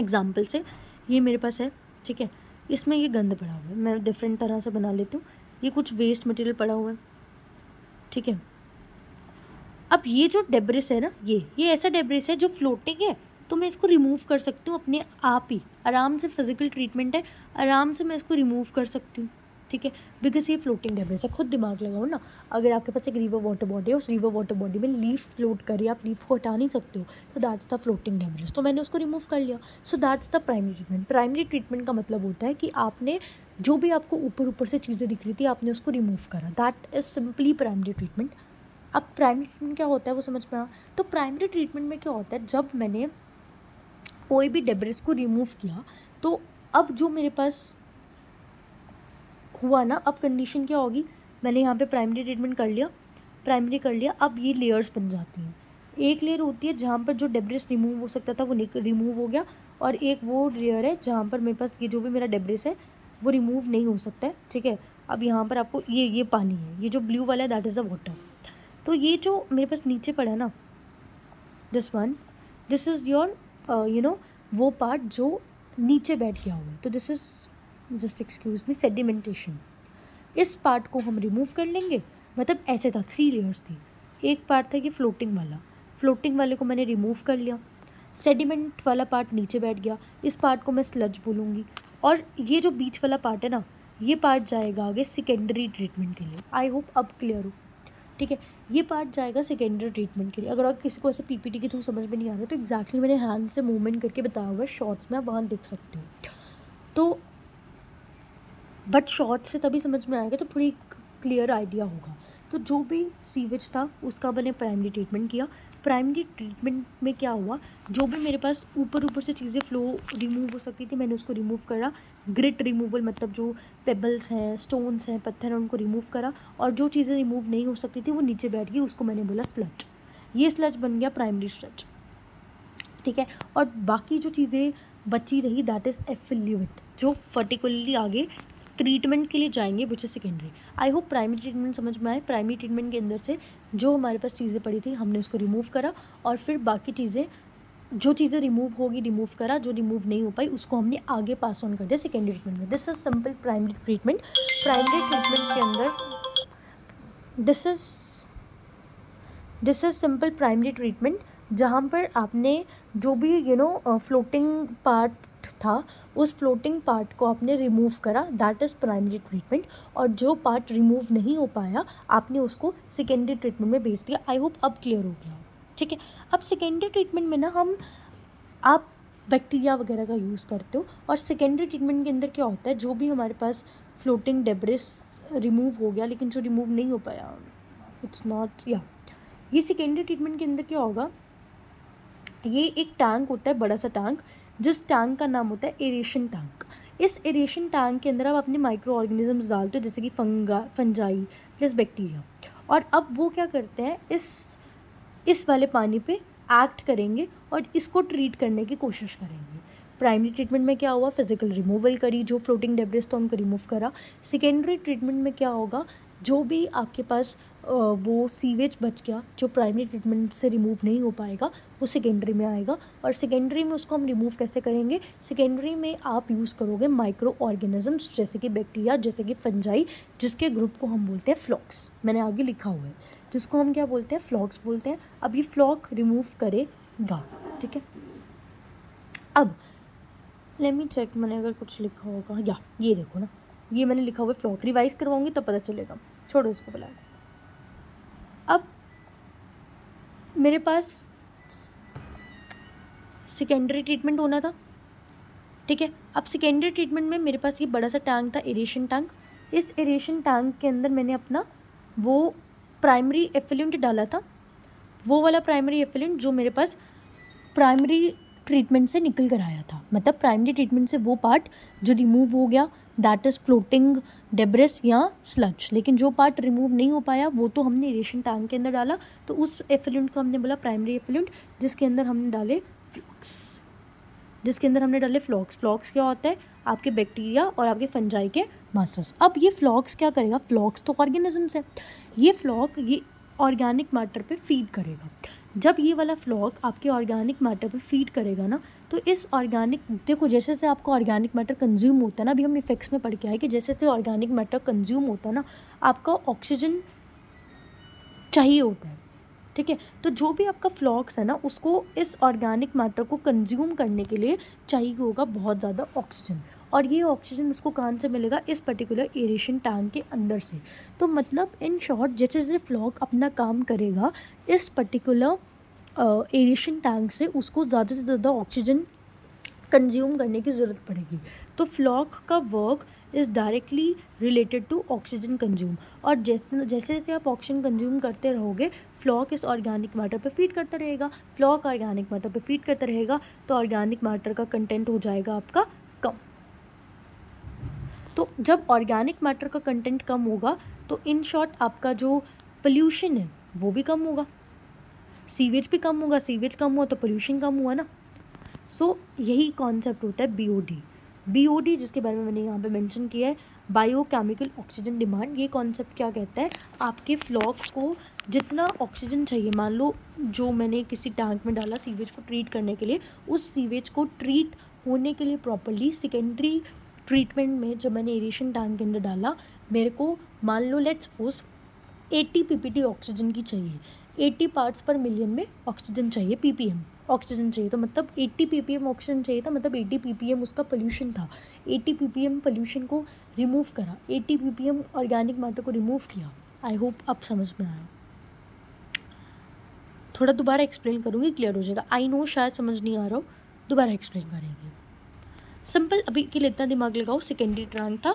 एग्जाम्पल से। ये मेरे पास है, ठीक है, इसमें ये गंद पड़ा हुआ है, मैं डिफरेंट तरह से बना लेती हूँ। ये कुछ वेस्ट मटेरियल पड़ा हुआ है, ठीक है। अब ये जो डेब्रिस है ना, ये ऐसा डेब्रिस है जो फ्लोटिंग है, तो मैं इसको रिमूव कर सकती हूँ अपने आप ही, आराम से। फिजिकल ट्रीटमेंट है, आराम से मैं इसको रिमूव कर सकती हूँ, ठीक है, बिकॉज ये फ्लोटिंग डेब्रिस है। खुद दिमाग लगाओ ना, अगर आपके पास एक रिवर वाटर बॉडी है, उस रिवर वाटर बॉडी में लीफ फ्लोट करी, आप लीफ को हटा नहीं सकते हो, तो दैट्स द फ्लोटिंग डेब्रिस। तो मैंने उसको रिमूव कर लिया, so that's the primary treatment. Primary treatment का मतलब होता है कि आपने जो भी आपको ऊपर से चीज़ें दिख रही थी, आपने उसको रिमूव करा, that is simply primary treatment. अब प्राइमरी ट्रीटमेंट क्या होता है वो समझ में आ। तो प्राइमरी ट्रीटमेंट में क्या होता है, जब मैंने कोई भी डेब्रिस को रिमूव किया, तो अब जो मेरे पास हुआ ना, अब कंडीशन क्या होगी, मैंने यहाँ पे प्राइमरी ट्रीटमेंट कर लिया, अब ये लेयर्स बन जाती हैं। एक लेयर होती है जहाँ पर जो डेब्रिस रिमूव हो सकता था वो रिमूव हो गया, और एक वो लेयर है जहाँ पर मेरे पास ये जो भी मेरा डेब्रिस है वो रिमूव नहीं हो सकता है, ठीक है। अब यहाँ पर आपको ये पानी है, ये जो ब्लू वाला है दैट इज़ द वाटर। तो ये जो मेरे पास नीचे पड़ा है ना, दिस इज़ योर वो पार्ट जो नीचे बैठ गया हुआ है, तो this is just excuse me sedimentation. इस पार्ट को हम रिमूव कर लेंगे। मतलब ऐसे था, 3 लेयर्स थी। एक पार्ट था ये फ्लोटिंग वाले को मैंने रिमूव कर लिया, सेडिमेंट वाला पार्ट नीचे बैठ गया, इस पार्ट को मैं स्लज बोलूँगी, और ये जो बीच वाला पार्ट है ना, ये पार्ट जाएगा आगे सेकेंडरी ट्रीटमेंट के लिए। आई होप अब क्लियर हो, ठीक है। ये पार्ट जाएगा सेकेंडरी ट्रीटमेंट के लिए। अगर किसी को ऐसे पीपीटी के थ्रू समझ में नहीं आ रहा तो एग्जैक्टली मैंने हैंड से मूवमेंट करके बताया हुआ है, शॉर्ट्स में आप वहाँ देख सकते हो। तो बट शॉर्ट से तभी समझ में आएगा जब थोड़ी क्लियर आइडिया होगा। तो जो भी सीवेज था उसका मैंने प्राइमरी ट्रीटमेंट किया। प्राइमरी ट्रीटमेंट में क्या हुआ, जो भी मेरे पास ऊपर से चीज़ें फ्लो रिमूव हो सकती थी मैंने उसको रिमूव करा। ग्रिट रिमूवल, मतलब जो पेबल्स हैं, स्टोन्स हैं, पत्थर हैं, उनको रिमूव करा, और जो चीज़ें रिमूव नहीं हो सकती थी वो नीचे बैठ गई, उसको मैंने बोला स्लज। ये स्लज बन गया प्राइमरी स्लज, ठीक है। और बाकी जो चीज़ें बची रही दैट इज़ एफ्लुएंट, जो पर्टिकुलरली आगे ट्रीटमेंट के लिए जाएंगे which is secondary. I hope primary treatment समझ में आए। प्राइमरी ट्रीटमेंट के अंदर से जो हमारे पास चीज़ें पड़ी थी हमने उसको रिमूव करा, और फिर बाकी चीज़ें, जो चीज़ें रिमूव होगी रिमूव करा, जो रिमूव नहीं हो पाई उसको हमने आगे पास ऑन कर दिया सेकेंडरी ट्रीटमेंट में। This is simple primary treatment. Primary treatment के अंदर this is simple primary treatment, जहाँ पर आपने जो भी फ्लोटिंग पार्ट था उस फ्लोटिंग पार्ट को आपने रिमूव करा, दैट इज़ प्राइमरी ट्रीटमेंट। और जो पार्ट रिमूव नहीं हो पाया आपने उसको सेकेंडरी ट्रीटमेंट में भेज दिया। आई होप अब क्लियर हो गया, ठीक है। अब सेकेंडरी ट्रीटमेंट में ना आप बैक्टीरिया वगैरह का यूज़ करते हो, और सेकेंडरी ट्रीटमेंट के अंदर क्या होता है, जो भी हमारे पास फ्लोटिंग डेब्रिस रिमूव हो गया लेकिन जो रिमूव नहीं हो पाया, इट्स नॉट ये सेकेंडरी ट्रीटमेंट के अंदर क्या होगा, ये एक टैंक होता है, बड़ा सा टैंक, जिस टैंक का नाम होता है एरेशन टैंक। इस एरेशन टैंक के अंदर आप अपने माइक्रो ऑर्गेनिजम्स डालते हो, जैसे कि फंजाई प्लस बैक्टीरिया, और अब वो क्या करते हैं, इस वाले पानी पे एक्ट करेंगे और इसको ट्रीट करने की कोशिश करेंगे। प्राइमरी ट्रीटमेंट में क्या हुआ, फिजिकल रिमूवल करी, जो फ्लोटिंग डेब्रिस था उनको रिमूव करा। सेकेंडरी ट्रीटमेंट में क्या होगा, जो भी आपके पास वो सीवेज बच गया जो प्राइमरी ट्रीटमेंट से रिमूव नहीं हो पाएगा वो सेकेंडरी में आएगा, और सेकेंडरी में उसको हम रिमूव कैसे करेंगे, सेकेंडरी में आप यूज़ करोगे माइक्रो ऑर्गेनिजम्स, जैसे कि बैक्टीरिया, जैसे कि फंजाई, जिसके ग्रुप को हम बोलते हैं फ्लॉक्स। मैंने आगे लिखा हुआ है, जिसको हम क्या बोलते हैं, फ्लॉक्स बोलते हैं। अब ये फ्लॉक रिमूव करेगा, ठीक है। अब लेट मी चेक, मैंने अगर कुछ लिखा होगा, या ये देखो ना, ये मैंने लिखा हुआ है फ्लॉक, रिवाइज करवाऊंगी तब पता चलेगा, छोड़ो इसको फिलहाल। अब मेरे पास सेकेंडरी ट्रीटमेंट होना था, ठीक है। अब सेकेंडरी ट्रीटमेंट में मेरे पास ये बड़ा सा टैंक था, एरेशन टैंक। इस एरेशन टैंक के अंदर मैंने अपना वो प्राइमरी एफिल्यूंट डाला था, वो वाला प्राइमरी एफिल्यूंट जो मेरे पास प्राइमरी ट्रीटमेंट से निकल कर आया था। मतलब प्राइमरी ट्रीटमेंट से वो पार्ट जो रिमूव हो गया दैट इज़ फ्लोटिंग डेब्रिस या स्लज, लेकिन जो पार्ट रिमूव नहीं हो पाया वो तो हमने एरेशन टैंक के अंदर डाला, तो उस एफिल्यूंट को हमने बोला प्राइमरी एफिल्यूंट, जिसके अंदर हमने डाले फ्लॉक्स। फ्लॉक्स क्या होता है, आपके बैक्टीरिया और आपके फंजाई के मास्टर्स। अब ये फ्लॉक्स क्या करेगा, फ्लॉक्स तो ऑर्गेनिजम्स है, ये फ्लॉक ये ऑर्गेनिक मैटर पे फीड करेगा। जब ये वाला फ्लॉक आपके ऑर्गेनिक मैटर पे फीड करेगा ना, तो इस ऑर्गेनिक, देखो जैसे जैसे आपका ऑर्गेनिक मैटर कंज्यूम होता है ना, अभी हम इफेक्ट्स में पढ़ के आए कि जैसे जैसे ऑर्गेनिक मैटर कंज्यूम होता है ना, आपका ऑक्सीजन चाहिए होता है, ठीक है। तो जो भी आपका फ्लॉक्स है ना, उसको इस ऑर्गेनिक मैटर को कंज्यूम करने के लिए चाहिए होगा बहुत ज़्यादा ऑक्सीजन, और ये ऑक्सीजन उसको कहाँ से मिलेगा, इस पर्टिकुलर एरेशन टैंक के अंदर से। तो मतलब इन शॉर्ट जैसे जैसे फ्लॉक अपना काम करेगा, इस पर्टिकुलर एरेशन टैंक से उसको ज़्यादा से ज़्यादा ऑक्सीजन कंज्यूम करने की ज़रूरत पड़ेगी। तो फ्लॉक का work is directly related to oxygen consume. और जैसे जैसे आप ऑक्सीजन कंज्यूम करते रहोगे, फ्लॉक इस ऑर्गेनिक मैटर पे फीड करता रहेगा, फ्लॉक ऑर्गेनिक मैटर पे फीड करता रहेगा, तो ऑर्गेनिक मैटर का कंटेंट हो जाएगा आपका कम। तो जब ऑर्गेनिक मैटर का कंटेंट कम होगा तो इन शॉर्ट आपका जो पोल्यूशन है वो भी कम होगा, सीवेज भी कम होगा, सीवेज कम हुआ तो पोल्यूशन कम हुआ ना। सो यही कॉन्सेप्ट होता है बीओडी। बीओडी जिसके बारे में मैंने यहाँ पे मेंशन किया है, बायोकेमिकल ऑक्सीजन डिमांड। ये कॉन्सेप्ट क्या कहता है, आपके फ्लॉक को जितना ऑक्सीजन चाहिए, मान लो जो मैंने किसी टैंक में डाला सीवेज को ट्रीट करने के लिए, उस सीवेज को ट्रीट होने के लिए प्रॉपरली सेकेंडरी ट्रीटमेंट में जब मैंने एरेशन टैंक के अंदर डाला, मेरे को मान लो लेट्स सपोज 80 पीपीटी ऑक्सीजन की चाहिए, 80 पार्ट्स पर मिलियन में ऑक्सीजन चाहिए, पीपीएम ऑक्सीजन चाहिए, तो मतलब 80 पीपीएम ऑक्सीजन चाहिए था, मतलब 80 पीपीएम उसका पोल्यूशन था। 80 पीपीएम पोल्यूशन को रिमूव करा, 80 पीपीएम ऑर्गेनिक मैटर को रिमूव किया। आई होप आप समझ में आया। थोड़ा दोबारा एक्सप्लेन करूँगी, क्लियर हो जाएगा। आई नो शायद समझ नहीं आ रहा हो, दोबारा एक्सप्लेन करेंगे। सिंपल अभी के लिए इतना दिमाग लगाओ, सेकेंडरी टैंक था,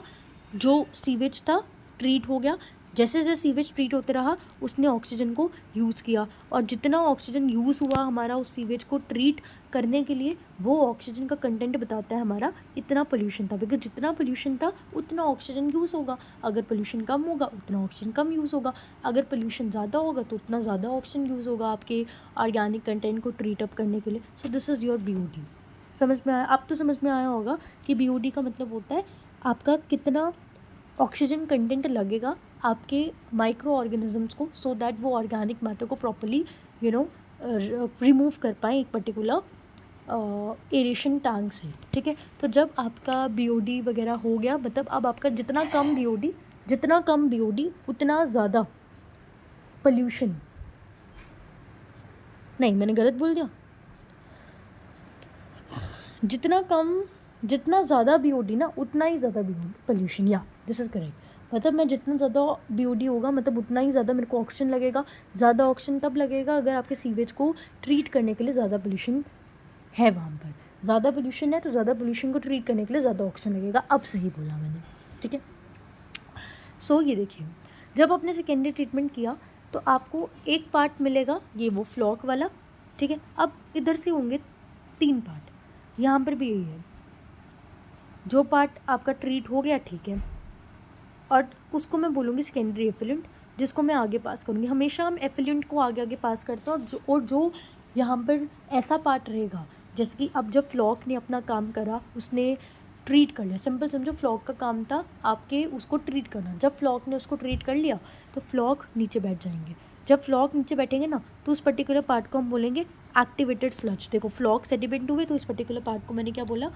जो सीवेज था ट्रीट हो गया, जैसे जैसे सीवेज ट्रीट होते रहा उसने ऑक्सीजन को यूज़ किया, और जितना ऑक्सीजन यूज़ हुआ हमारा उस सीवेज को ट्रीट करने के लिए, वो ऑक्सीजन का कंटेंट बताता है हमारा इतना पोल्यूशन था, बिकॉज जितना पोल्यूशन था उतना ऑक्सीजन यूज़ होगा, अगर पोल्यूशन कम होगा उतना ऑक्सीजन कम यूज़ होगा, अगर पोल्यूशन ज़्यादा होगा तो उतना ज़्यादा ऑक्सीजन यूज़ होगा आपके ऑर्गेनिक कंटेंट को ट्रीट अप करने के लिए। So this is your BOD. समझ में आया? अब तो समझ में आया होगा कि बीओडी का मतलब होता है आपका कितना ऑक्सीजन कंटेंट लगेगा आपके माइक्रो ऑर्गेनिजम्स को, सो दैट वो ऑर्गेनिक मैटर को प्रॉपर्ली रिमूव कर पाएँ एक पर्टिकुलर एरेशन टैंक से। ठीक है, तो जब आपका बीओडी वगैरह हो गया, मतलब अब आपका जितना कम बीओडी उतना ज़्यादा पोल्यूशन। नहीं, मैंने गलत बोल दिया, जितना ज़्यादा बीओडी ना उतना ही ज़्यादा पोल्यूशन, या दिस इज़ करेक्ट। मतलब मैं जितना ज़्यादा बीओडी होगा मतलब उतना ही ज़्यादा मेरे को ऑक्सीजन लगेगा। ज़्यादा ऑक्सीजन तब लगेगा अगर आपके सीवेज को ट्रीट करने के लिए ज़्यादा पोल्यूशन है, वहाँ पर ज़्यादा पोल्यूशन है तो ज़्यादा पोल्यूशन को ट्रीट करने के लिए ज़्यादा ऑक्सीजन लगेगा। अब सही बोला मैंने, ठीक है। सो ये देखिए, जब आपने सेकेंडरी ट्रीटमेंट किया तो आपको एक पार्ट मिलेगा, ये वो फ्लॉक वाला, ठीक है। अब इधर से होंगे 3 पार्ट, यहाँ पर भी यही है। जो पार्ट आपका ट्रीट हो गया, ठीक है, और उसको मैं बोलूँगी सेकेंडरी एफिलेंट, जिसको मैं आगे पास करूँगी। हमेशा हम एफिलेंट को आगे आगे पास करते हैं, और जो यहाँ पर ऐसा पार्ट रहेगा, जैसे कि अब जब फ्लॉक ने अपना काम करा, उसने ट्रीट कर लिया, सिंपल समझो फ्लॉक का काम था आपके उसको ट्रीट करना। जब फ्लॉक ने उसको ट्रीट कर लिया तो फ्लॉक नीचे बैठ जाएंगे। जब फ्लॉक नीचे बैठेंगे ना तो उस पर्टिकुलर पार्ट को हम बोलेंगे एक्टिवेटेड स्लज। देखो फ्लॉक सेडिमेंट हुए तो इस पर्टिकुलर पार्ट को मैंने क्या बोला,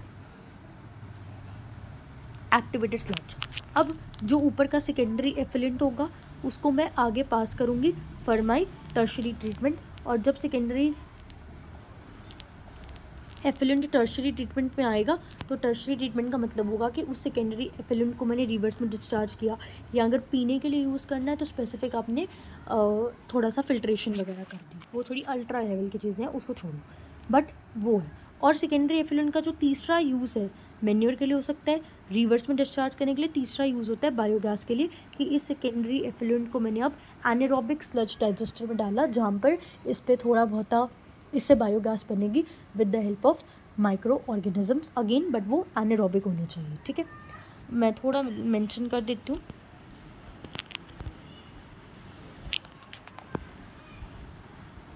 एक्टिवेटेड स्लज। अब जो ऊपर का सेकेंडरी एफिलेंट होगा उसको मैं आगे पास करूँगी फॉर माई टर्शरी ट्रीटमेंट। और जब सेकेंडरी एफिलेंट टर्शरी ट्रीटमेंट में आएगा तो टर्शरी ट्रीटमेंट का मतलब होगा कि उस सेकेंडरी एफिलेंट को मैंने रिवर्स में डिस्चार्ज किया, या अगर पीने के लिए यूज़ करना है तो स्पेसिफिक आपने थोड़ा सा फिल्ट्रेशन वगैरह कर दी, वो थोड़ी अल्ट्रा लेवल की चीज़ें हैं, उसको छोड़ो, बट वो है। और सेकेंडरी एफिलेंट का जो तीसरा यूज़ है मैन्योर के लिए हो सकता है, रिवर्स में डिस्चार्ज करने के लिए तीसरा यूज़ होता है बायोगैस के लिए, कि इस सेकेंडरी एफिलेंट को मैंने अब एनारोबिक स्लज डाइजेस्टर में डाला, जहाँ पर इस पर थोड़ा बहुत इससे बायोगैस बनेगी with the help of micro organisms again, but वो एनारोबिक होने चाहिए, ठीक है। मैं थोड़ा मेंशन कर देती हूँ।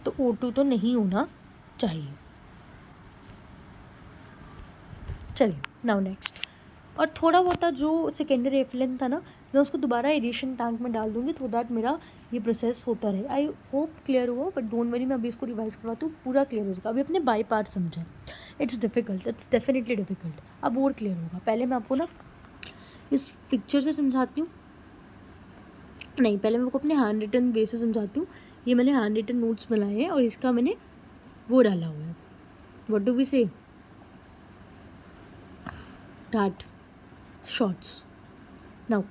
तो O2 तो नहीं होना चाहिए। चलिए नाउ नेक्स्ट, और थोड़ा बहुत जो सेकेंडरी एफिलेंट था ना, मैं उसको दोबारा एरेशन टैंक में डाल दूँगी, तो दैट मेरा ये प्रोसेस होता रहे। आई होप क्लियर हुआ, बट डोंट वरी, मैं अभी इसको रिवाइज करवाती हूँ, पूरा क्लियर हो जाएगा। अभी अपने बाय पार्ट समझें, it's difficult, it's definitely difficult, अब और क्लियर होगा। पहले मैं आपको ना इस पिक्चर से समझाती हूँ, नहीं पहले मैं आपको अपने हैंड रिटन वे से समझाती हूँ। ये मैंने हैंड रिटन नोट्स बनाए हैं और इसका मैंने वो डाला हुआ है, व्हाट डू वी से, दैट शॉर्ट्स। नाउ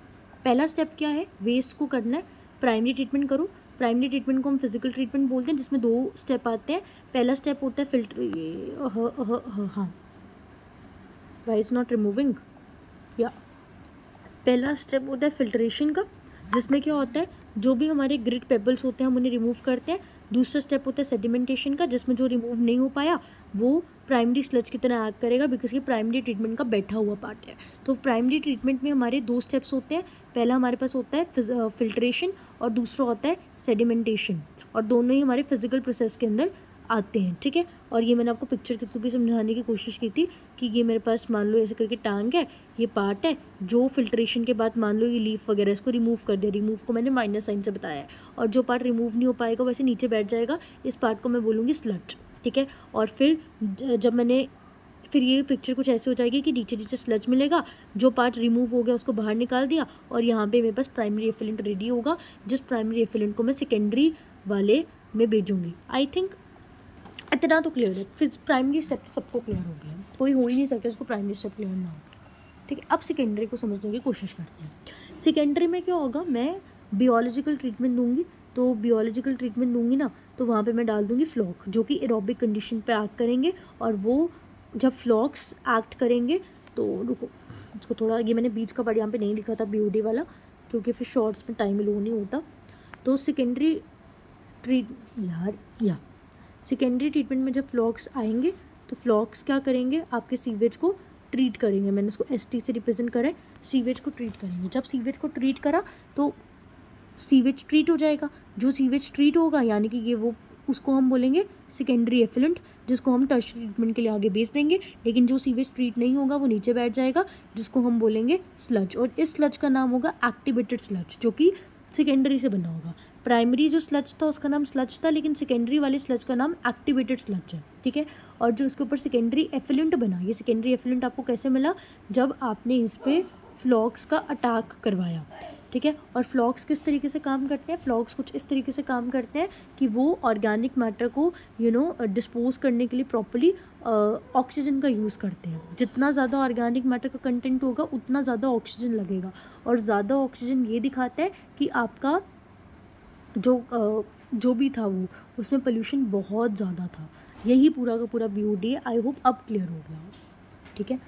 पहला स्टेप क्या है, वेस्ट को करना है, प्राइमरी ट्रीटमेंट करो। प्राइमरी ट्रीटमेंट को हम फिजिकल ट्रीटमेंट बोलते हैं, जिसमें 2 स्टेप आते हैं। पहला स्टेप होता है फिल्टर, हाँ वाई इज नॉट रिमूविंग, या पहला स्टेप होता है फिल्ट्रेशन का, जिसमें क्या होता है जो भी हमारे ग्रिड पेबल्स होते हैं हम उन्हें रिमूव करते हैं। दूसरा स्टेप होता है सेडिमेंटेशन का, जिसमें जो रिमूव नहीं हो पाया वो प्राइमरी स्लज की तरह एक्ट करेगा, बिकॉज ये प्राइमरी ट्रीटमेंट का बैठा हुआ पार्ट है। तो प्राइमरी ट्रीटमेंट में हमारे 2 स्टेप्स होते हैं। पहला हमारे पास होता है फिल्ट्रेशन और दूसरा होता है सेडिमेंटेशन, और दोनों ही हमारे फिजिकल प्रोसेस के अंदर आते हैं, ठीक है। और ये मैंने आपको पिक्चर के थ्रू भी समझाने की कोशिश की थी कि ये मेरे पास मान लो ऐसे करके टांग है, ये पार्ट है जो फिल्ट्रेशन के बाद मान लो ये लीफ वगैरह इसको रिमूव कर दिया, रिमूव को मैंने माइनस साइन से बताया है, और जो पार्ट रिमूव नहीं हो पाएगा वैसे नीचे बैठ जाएगा, इस पार्ट को मैं बोलूँगी स्लज, ठीक है। और फिर ये पिक्चर कुछ ऐसे हो जाएगी कि नीचे नीचे स्लज मिलेगा, जो पार्ट रिमूव हो गया उसको बाहर निकाल दिया, और यहाँ पे मेरे पास प्राइमरी एफिलेंट रेडी होगा, जिस प्राइमरी एफिलेंट को मैं सेकेंडरी वाले में भेजूँगी। आई थिंक इतना तो क्लियर है। फिर प्राइमरी स्टेप तो सबको क्लियर हो गया, कोई हो ही नहीं सकता उसको प्राइमरी स्टेप क्लियर ना हो, ठीक है। अब सेकेंडरी को समझने की कोशिश करते हैं। सेकेंडरी में क्या होगा, मैं बियोलॉजिकल ट्रीटमेंट दूंगी, तो बियोलॉजिकल ट्रीटमेंट दूंगी ना तो वहाँ पे मैं डाल दूंगी फ्लॉक, जो कि एरोबिक कंडीशन पे एक्ट करेंगे, और वो जब फ्लॉक्स एक्ट करेंगे तो रुको उसको थोड़ा, ये मैंने बीच का पार्ट यहाँ पे नहीं लिखा था बीओडी वाला, क्योंकि फिर शॉर्ट्स में टाइम लो नहीं होता। तो सेकेंडरी सेकेंडरी ट्रीटमेंट में जब फ्लॉक्स आएंगे तो फ्लॉक्स क्या करेंगे, आपके सीवेज को ट्रीट करेंगे। मैंने उसको ST से रिप्रेजेंट करा है, सीवेज को ट्रीट करेंगे। जब सीवेज को ट्रीट करा तो सीवेज ट्रीट हो जाएगा, जो सीवेज ट्रीट होगा यानी कि ये वो उसको हम बोलेंगे सेकेंडरी एफिलेंट, जिसको हम टर्शियरी ट्रीटमेंट के लिए आगे भेज देंगे। लेकिन जो सीवेज ट्रीट नहीं होगा वो नीचे बैठ जाएगा, जिसको हम बोलेंगे स्लज, और इस स्लज का नाम होगा एक्टिवेटेड स्लज, जो कि सेकेंडरी से बना होगा। प्राइमरी जो स्लज था उसका नाम स्लज था, लेकिन सेकेंडरी वाले स्लज का नाम एक्टिवेटेड स्लज है, ठीक है। और जो इसके ऊपर सेकेंडरी एफिलेंट बना, ये सेकेंडरी एफिलेंट आपको कैसे मिला, जब आपने इस पर फ्लॉक्स का अटैक करवाया, ठीक है। और फ्लॉक्स किस तरीके से काम करते हैं, फ्लॉक्स कुछ इस तरीके से काम करते हैं कि वो ऑर्गेनिक मैटर को डिस्पोज करने के लिए प्रॉपर्ली ऑक्सीजन का यूज़ करते हैं। जितना ज़्यादा ऑर्गेनिक मैटर का कंटेंट होगा उतना ज़्यादा ऑक्सीजन लगेगा, और ज़्यादा ऑक्सीजन ये दिखाता है कि आपका जो भी था वो उसमें पोल्यूशन बहुत ज़्यादा था। यही पूरा का पूरा BOD है। आई होप अब क्लियर हो गया हो, ठीक है।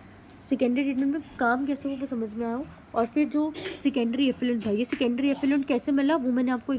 सेकेंडरी ट्रीटमेंट में काम कैसे हो वो समझ में आया हो। और फिर जो सेकेंडरी एफिलेंट था, ये सेकेंडरी एफिलेंट कैसे मिला वो मैंने आपको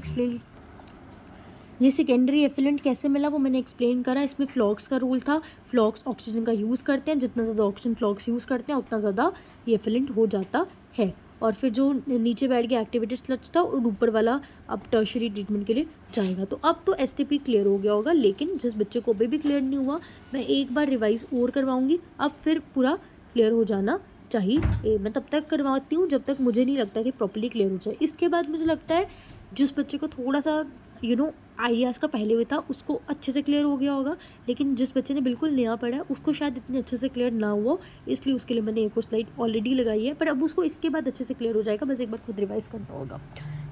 एक्सप्लेन करा। इसमें फ्लॉक्स का रोल था। फ्लॉक्स ऑक्सीजन का यूज़ करते हैं, जितना ज़्यादा ऑक्सीजन फ्लॉक्स यूज़ करते हैं उतना ज़्यादा ये एफिलेंट हो जाता है। और फिर जो नीचे बैठ के एक्टिवेटेड स्लज था और ऊपर वाला अब टर्शियरी ट्रीटमेंट के लिए जाएगा। तो अब तो STP क्लियर हो गया होगा, लेकिन जिस बच्चे को अभी भी क्लियर नहीं हुआ मैं एक बार रिवाइज और करवाऊँगी, अब फिर पूरा क्लियर हो जाना चाहिए। मैं तब तक करवाती हूँ जब तक मुझे नहीं लगता कि प्रॉपर्ली क्लियर हो जाए। इसके बाद मुझे लगता है जिस बच्चे को थोड़ा सा आइडियाज़ का पहले हुआ था उसको अच्छे से क्लियर हो गया होगा, लेकिन जिस बच्चे ने बिल्कुल नया पढ़ा है उसको शायद इतने अच्छे से क्लियर ना हुआ, इसलिए उसके लिए मैंने एक और स्लाइड ऑलरेडी लगाई है, पर अब उसको इसके बाद अच्छे से क्लियर हो जाएगा, बस एक बार खुद रिवाइज करना होगा।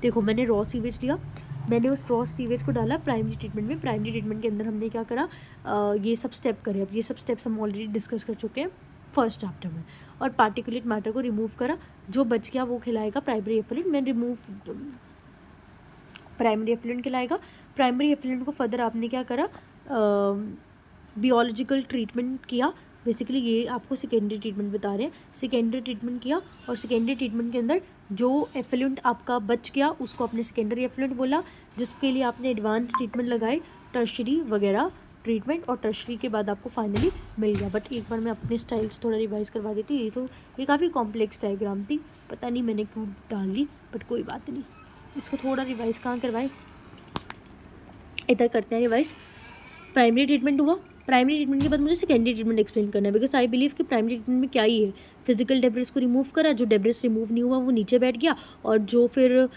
देखो मैंने रॉ सीवेज लिया, मैंने उस रॉ सीवेज को डाला प्राइमरी ट्रीटमेंट में। प्राइमरी ट्रीटमेंट के अंदर हमने क्या करा, ये सब स्टेप करे। अब ये सब स्टेप्स हम ऑलरेडी डिस्कस कर चुके हैं फर्स्ट चैप्टर में। और पार्टिकुलेट मैटर को रिमूव करा, जो बच गया वो खिलाएगा प्राइमरी एफिलेंट। मैं प्राइमरी एफिलेंट खिलाएगा। प्राइमरी एफिलेंट को फर्दर आपने क्या करा, बियोलॉजिकल ट्रीटमेंट किया। बेसिकली ये आपको सेकेंडरी ट्रीटमेंट बता रहे हैं। सेकेंडरी ट्रीटमेंट किया, और सेकेंडरी ट्रीटमेंट के अंदर जो एफिलेंट आपका बच गया उसको आपने सेकेंडरी एफिलेंट बोला, जिसके लिए आपने एडवांस ट्रीटमेंट लगाए, टर्शियरी वगैरह ट्रीटमेंट, और टर्शियरी के बाद आपको फाइनली मिल गया। बट एक बार मैं अपने स्टाइल से थोड़ा रिवाइज़ करवा देती। ये काफ़ी कॉम्प्लेक्स डायग्राम थी, पता नहीं मैंने क्यों डाल दी, बट कोई बात नहीं। इसको थोड़ा रिवाइज़ कहाँ करवाए, इधर करते हैं रिवाइज़। प्राइमरी ट्रीटमेंट हुआ, प्राइमरी ट्रीटमेंट के बाद मुझे सेकेंडरी ट्रीटमेंट एक्सप्लेन करना है, बिकॉज आई बिलीव कि प्राइमरी ट्रीटमेंट में क्या ही है, फिजिकल डेब्रिस को रिमूव करा, जो डेब्रिस रिमूव नहीं हुआ वो नीचे बैठ गया, और जो फिर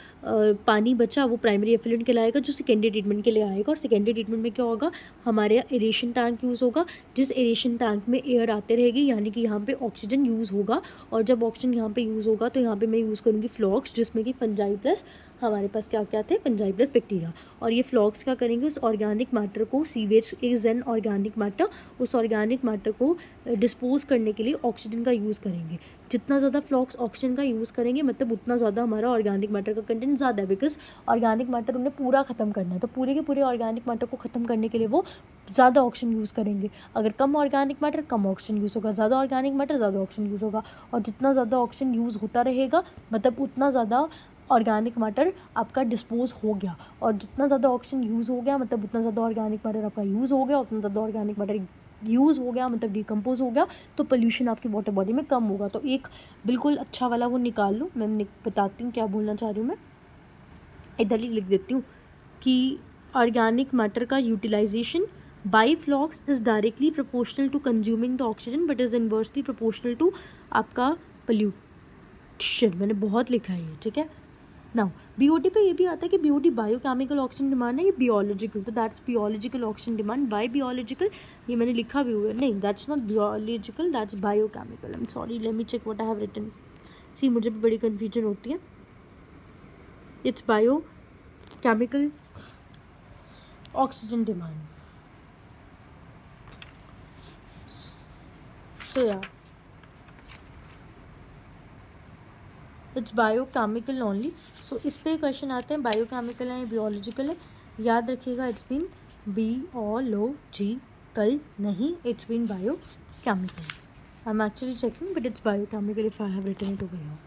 पानी बचा वो प्राइमरी एफिलेंट कहलाएगा, जो सेकेंडरी ट्रीटमेंट के लिए आएगा। और सेकेंडरी ट्रीटमेंट में क्या होगा, हमारे यहाँ एरेशन टैंक यूज़ होगा, जिस एरेशन टैंक में एयर आते रहेगी, यानी कि यहाँ पे ऑक्सीजन यूज़ होगा। और जब ऑक्सीजन यहाँ पे यूज़ होगा तो यहाँ पे मैं यूज़ करूँगी फ्लॉक्स, जिसमें कि फंजाई प्लस हमारे पास क्या क्या थे, फंजाई प्लस बैक्टीरिया। और ये फ्लॉक्स क्या करेंगे, उस ऑर्गेनिक मैटर को, sewage is an organic matter, उस ऑर्गेनिक मैटर को डिस्पोज करने के लिए ऑक्सीजन का यूज़ करेंगे। जितना ज़्यादा फ्लॉक्स ऑक्सीजन का यूज़ करेंगे मतलब उतना ज़्यादा हमारा ऑर्गेनिक मैटर का कंटेंट ज़्यादा है, बिकॉज ऑर्गेनिक मैटर उन्हें पूरा ख़त्म करना है, तो पूरे के पूरे ऑर्गेनिक मैटर को ख़त्म करने के लिए वो ज़्यादा ऑक्सीजन यूज़ करेंगे। अगर कम ऑर्गेनिक मैटर कम ऑक्सीजन यूज़ होगा, ज़्यादा ऑर्गेनिक मैटर ज़्यादा ऑक्सीजन यूज़ होगा। और जितना ज़्यादा ऑक्सीजन यूज़ होता रहेगा मतलब उतना ज़्यादा ऑर्गेनिक मैटर आपका डिस्पोज हो गया, और जितना ज़्यादा ऑक्सीजन यूज़ हो गया मतलब उतना ज़्यादा ऑर्गेनिक मैटर आपका यूज़ हो गया, उतना ज़्यादा ऑर्गेनिक मैटर यूज़ हो गया मतलब डिकम्पोज हो गया, तो पोल्यूशन आपकी वाटर बॉडी में कम होगा। तो एक बिल्कुल अच्छा वाला वो निकाल लो, मैं बताती हूँ क्या बोलना चाह रही हूँ। मैं इधर ही लिख देती हूँ कि ऑर्गेनिक मैटर का utilisation by flocs is directly proportional to consuming the oxygen but is inversely proportional to आपका पोल्यूशन। मैंने बहुत लिखा है ये, ठीक है। नाउ बीओडी पे ये भी आता है कि बीओडी बायोकेमिकल ऑक्सीजन डिमांड है, ये बियोलॉजिकल, तो that's biological oxygen demand by biological, ये मैंने लिखा भी हुआ है, नहीं that's not biological, that's biochemical. I am sorry, let me check what I have written. See मुझे भी बड़ी कन्फ्यूजन होती है। It's biochemical oxygen demand. So या इट्स बायोकेमिकल ओनली। सो इस पर क्वेश्चन आते हैं बायोकेमिकल है या बियोलॉजिकल है, याद रखिएगा इट्स बीन बियोलॉजिकल, नहीं it's been biochemical. I am actually checking but it's biochemical if I have written it over here,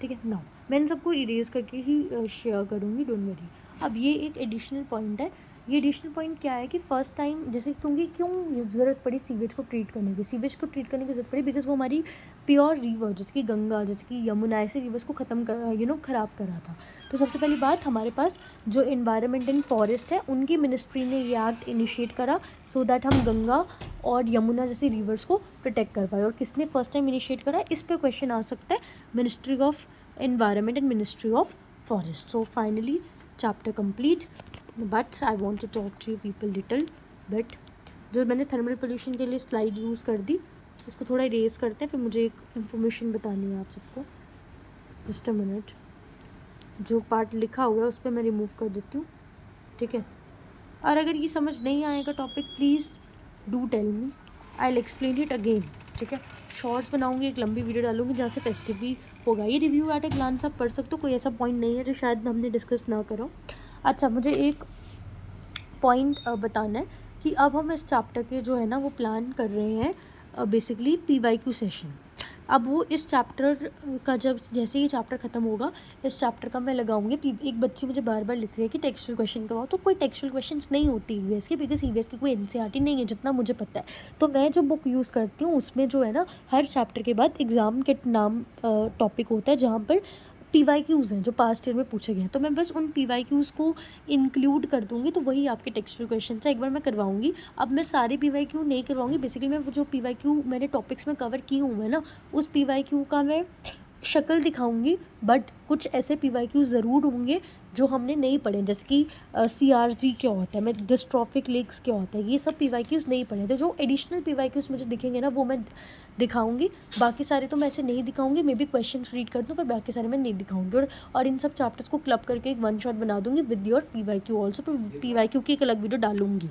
ठीक है। नाउ मैं इन सबको इरेज करके ही शेयर करूँगी, डोंट वरी। अब ये एक एडिशनल पॉइंट है, ये एडिशनल पॉइंट क्या है कि फ़र्स्ट टाइम जैसे क्योंकि क्यों ज़रूरत पड़ी सीवेज को ट्रीट करने की, सीवेज को ट्रीट करने की ज़रूरत पड़ी बिकॉज वो हमारी प्योर रिवर जैसे कि गंगा, जैसे कि यमुना, ऐसे रिवर्स को ख़त्म कर ख़राब कर रहा था। तो सबसे पहली बात हमारे पास जो एनवायरनमेंट एंड फॉरेस्ट है उनकी मिनिस्ट्री ने ये एक्ट इनिशिएट करा सो दैट हम गंगा और यमुना जैसी रिवर्स को प्रोटेक्ट कर पाए। और किसने फर्स्ट टाइम इनिशिएट करा, इस पर क्वेश्चन आ सकता है, ministry of environment and ministry of forest. So finally chapter complete, but I want to talk to you people little bit. जो मैंने थर्मल पोल्यूशन के लिए स्लाइड यूज़ कर दी, इसको थोड़ा इरेज करते हैं, फिर मुझे एक इन्फॉर्मेशन बतानी है आप सबको। जस्ट अ मिनट, जो पार्ट लिखा हुआ है उस पर मैं रिमूव कर देती हूँ, ठीक है। और अगर ये समझ नहीं आएगा topic please do tell me, I will explain it again, ठीक है। शॉर्ट्स बनाऊंगी, एक लंबी वीडियो डालूंगी जहाँ से टेस्ट भी होगा। ये रिव्यू एट ए ग्लांस आप पढ़ सकते हो, कोई ऐसा पॉइंट नहीं है जो शायद हमने डिस्कस ना करो। अच्छा, मुझे एक पॉइंट बताना है कि अब हम इस चैप्टर के जो है ना वो प्लान कर रहे हैं बेसिकली PYQ सेशन। अब वो इस चैप्टर का जब जैसे ही चैप्टर ख़त्म होगा, इस चैप्टर का मैं लगाऊंगी। एक बच्ची मुझे बार बार लिख रही है कि टेक्सचुअल क्वेश्चन करवाओ, तो कोई टेक्सचुअल क्वेश्चंस नहीं होती EVS की, बिकॉज EVS की कोई NCERT नहीं है जितना मुझे पता है। तो मैं जो बुक यूज़ करती हूँ उसमें जो है ना हर चैप्टर के बाद एग्ज़ाम के नाम टॉपिक होता है जहाँ पर PYQs हैं जो पास्ट ईयर में पूछे गए हैं, तो मैं बस उन PYQs को इंक्लूड कर दूंगी, तो वही आपके टेक्सचुअल क्वेश्चन है। एक बार मैं करवाऊंगी, अब मैं सारे PYQ नहीं करवाऊंगी, बेसिकली मैं वो जो PYQ मैंने टॉपिक्स में कवर की हूँ मैं ना, उस PYQ का मैं शक्ल दिखाऊंगी, बट कुछ ऐसे PYQ ज़रूर होंगे जो हमने नहीं पढ़े, जैसे कि CRZ क्या होता है, मैं डिस्ट्रॉफिक लेक्स क्या होता है, ये सब PYQs नहीं पढ़े। तो जो एडिशनल PYQs मुझे दिखेंगे ना वो मैं दिखाऊंगी, बाकी सारे तो मैं ऐसे नहीं दिखाऊंगी, मे बी क्वेश्चन रीड कर दूँ पर बाकी सारे मैं नहीं दिखाऊंगी। और इन सब चैप्टर्स को क्लब करके एक वन शॉट बना दूंगी with your PYQ also, PYQ की एक अलग वीडियो डालूंगी।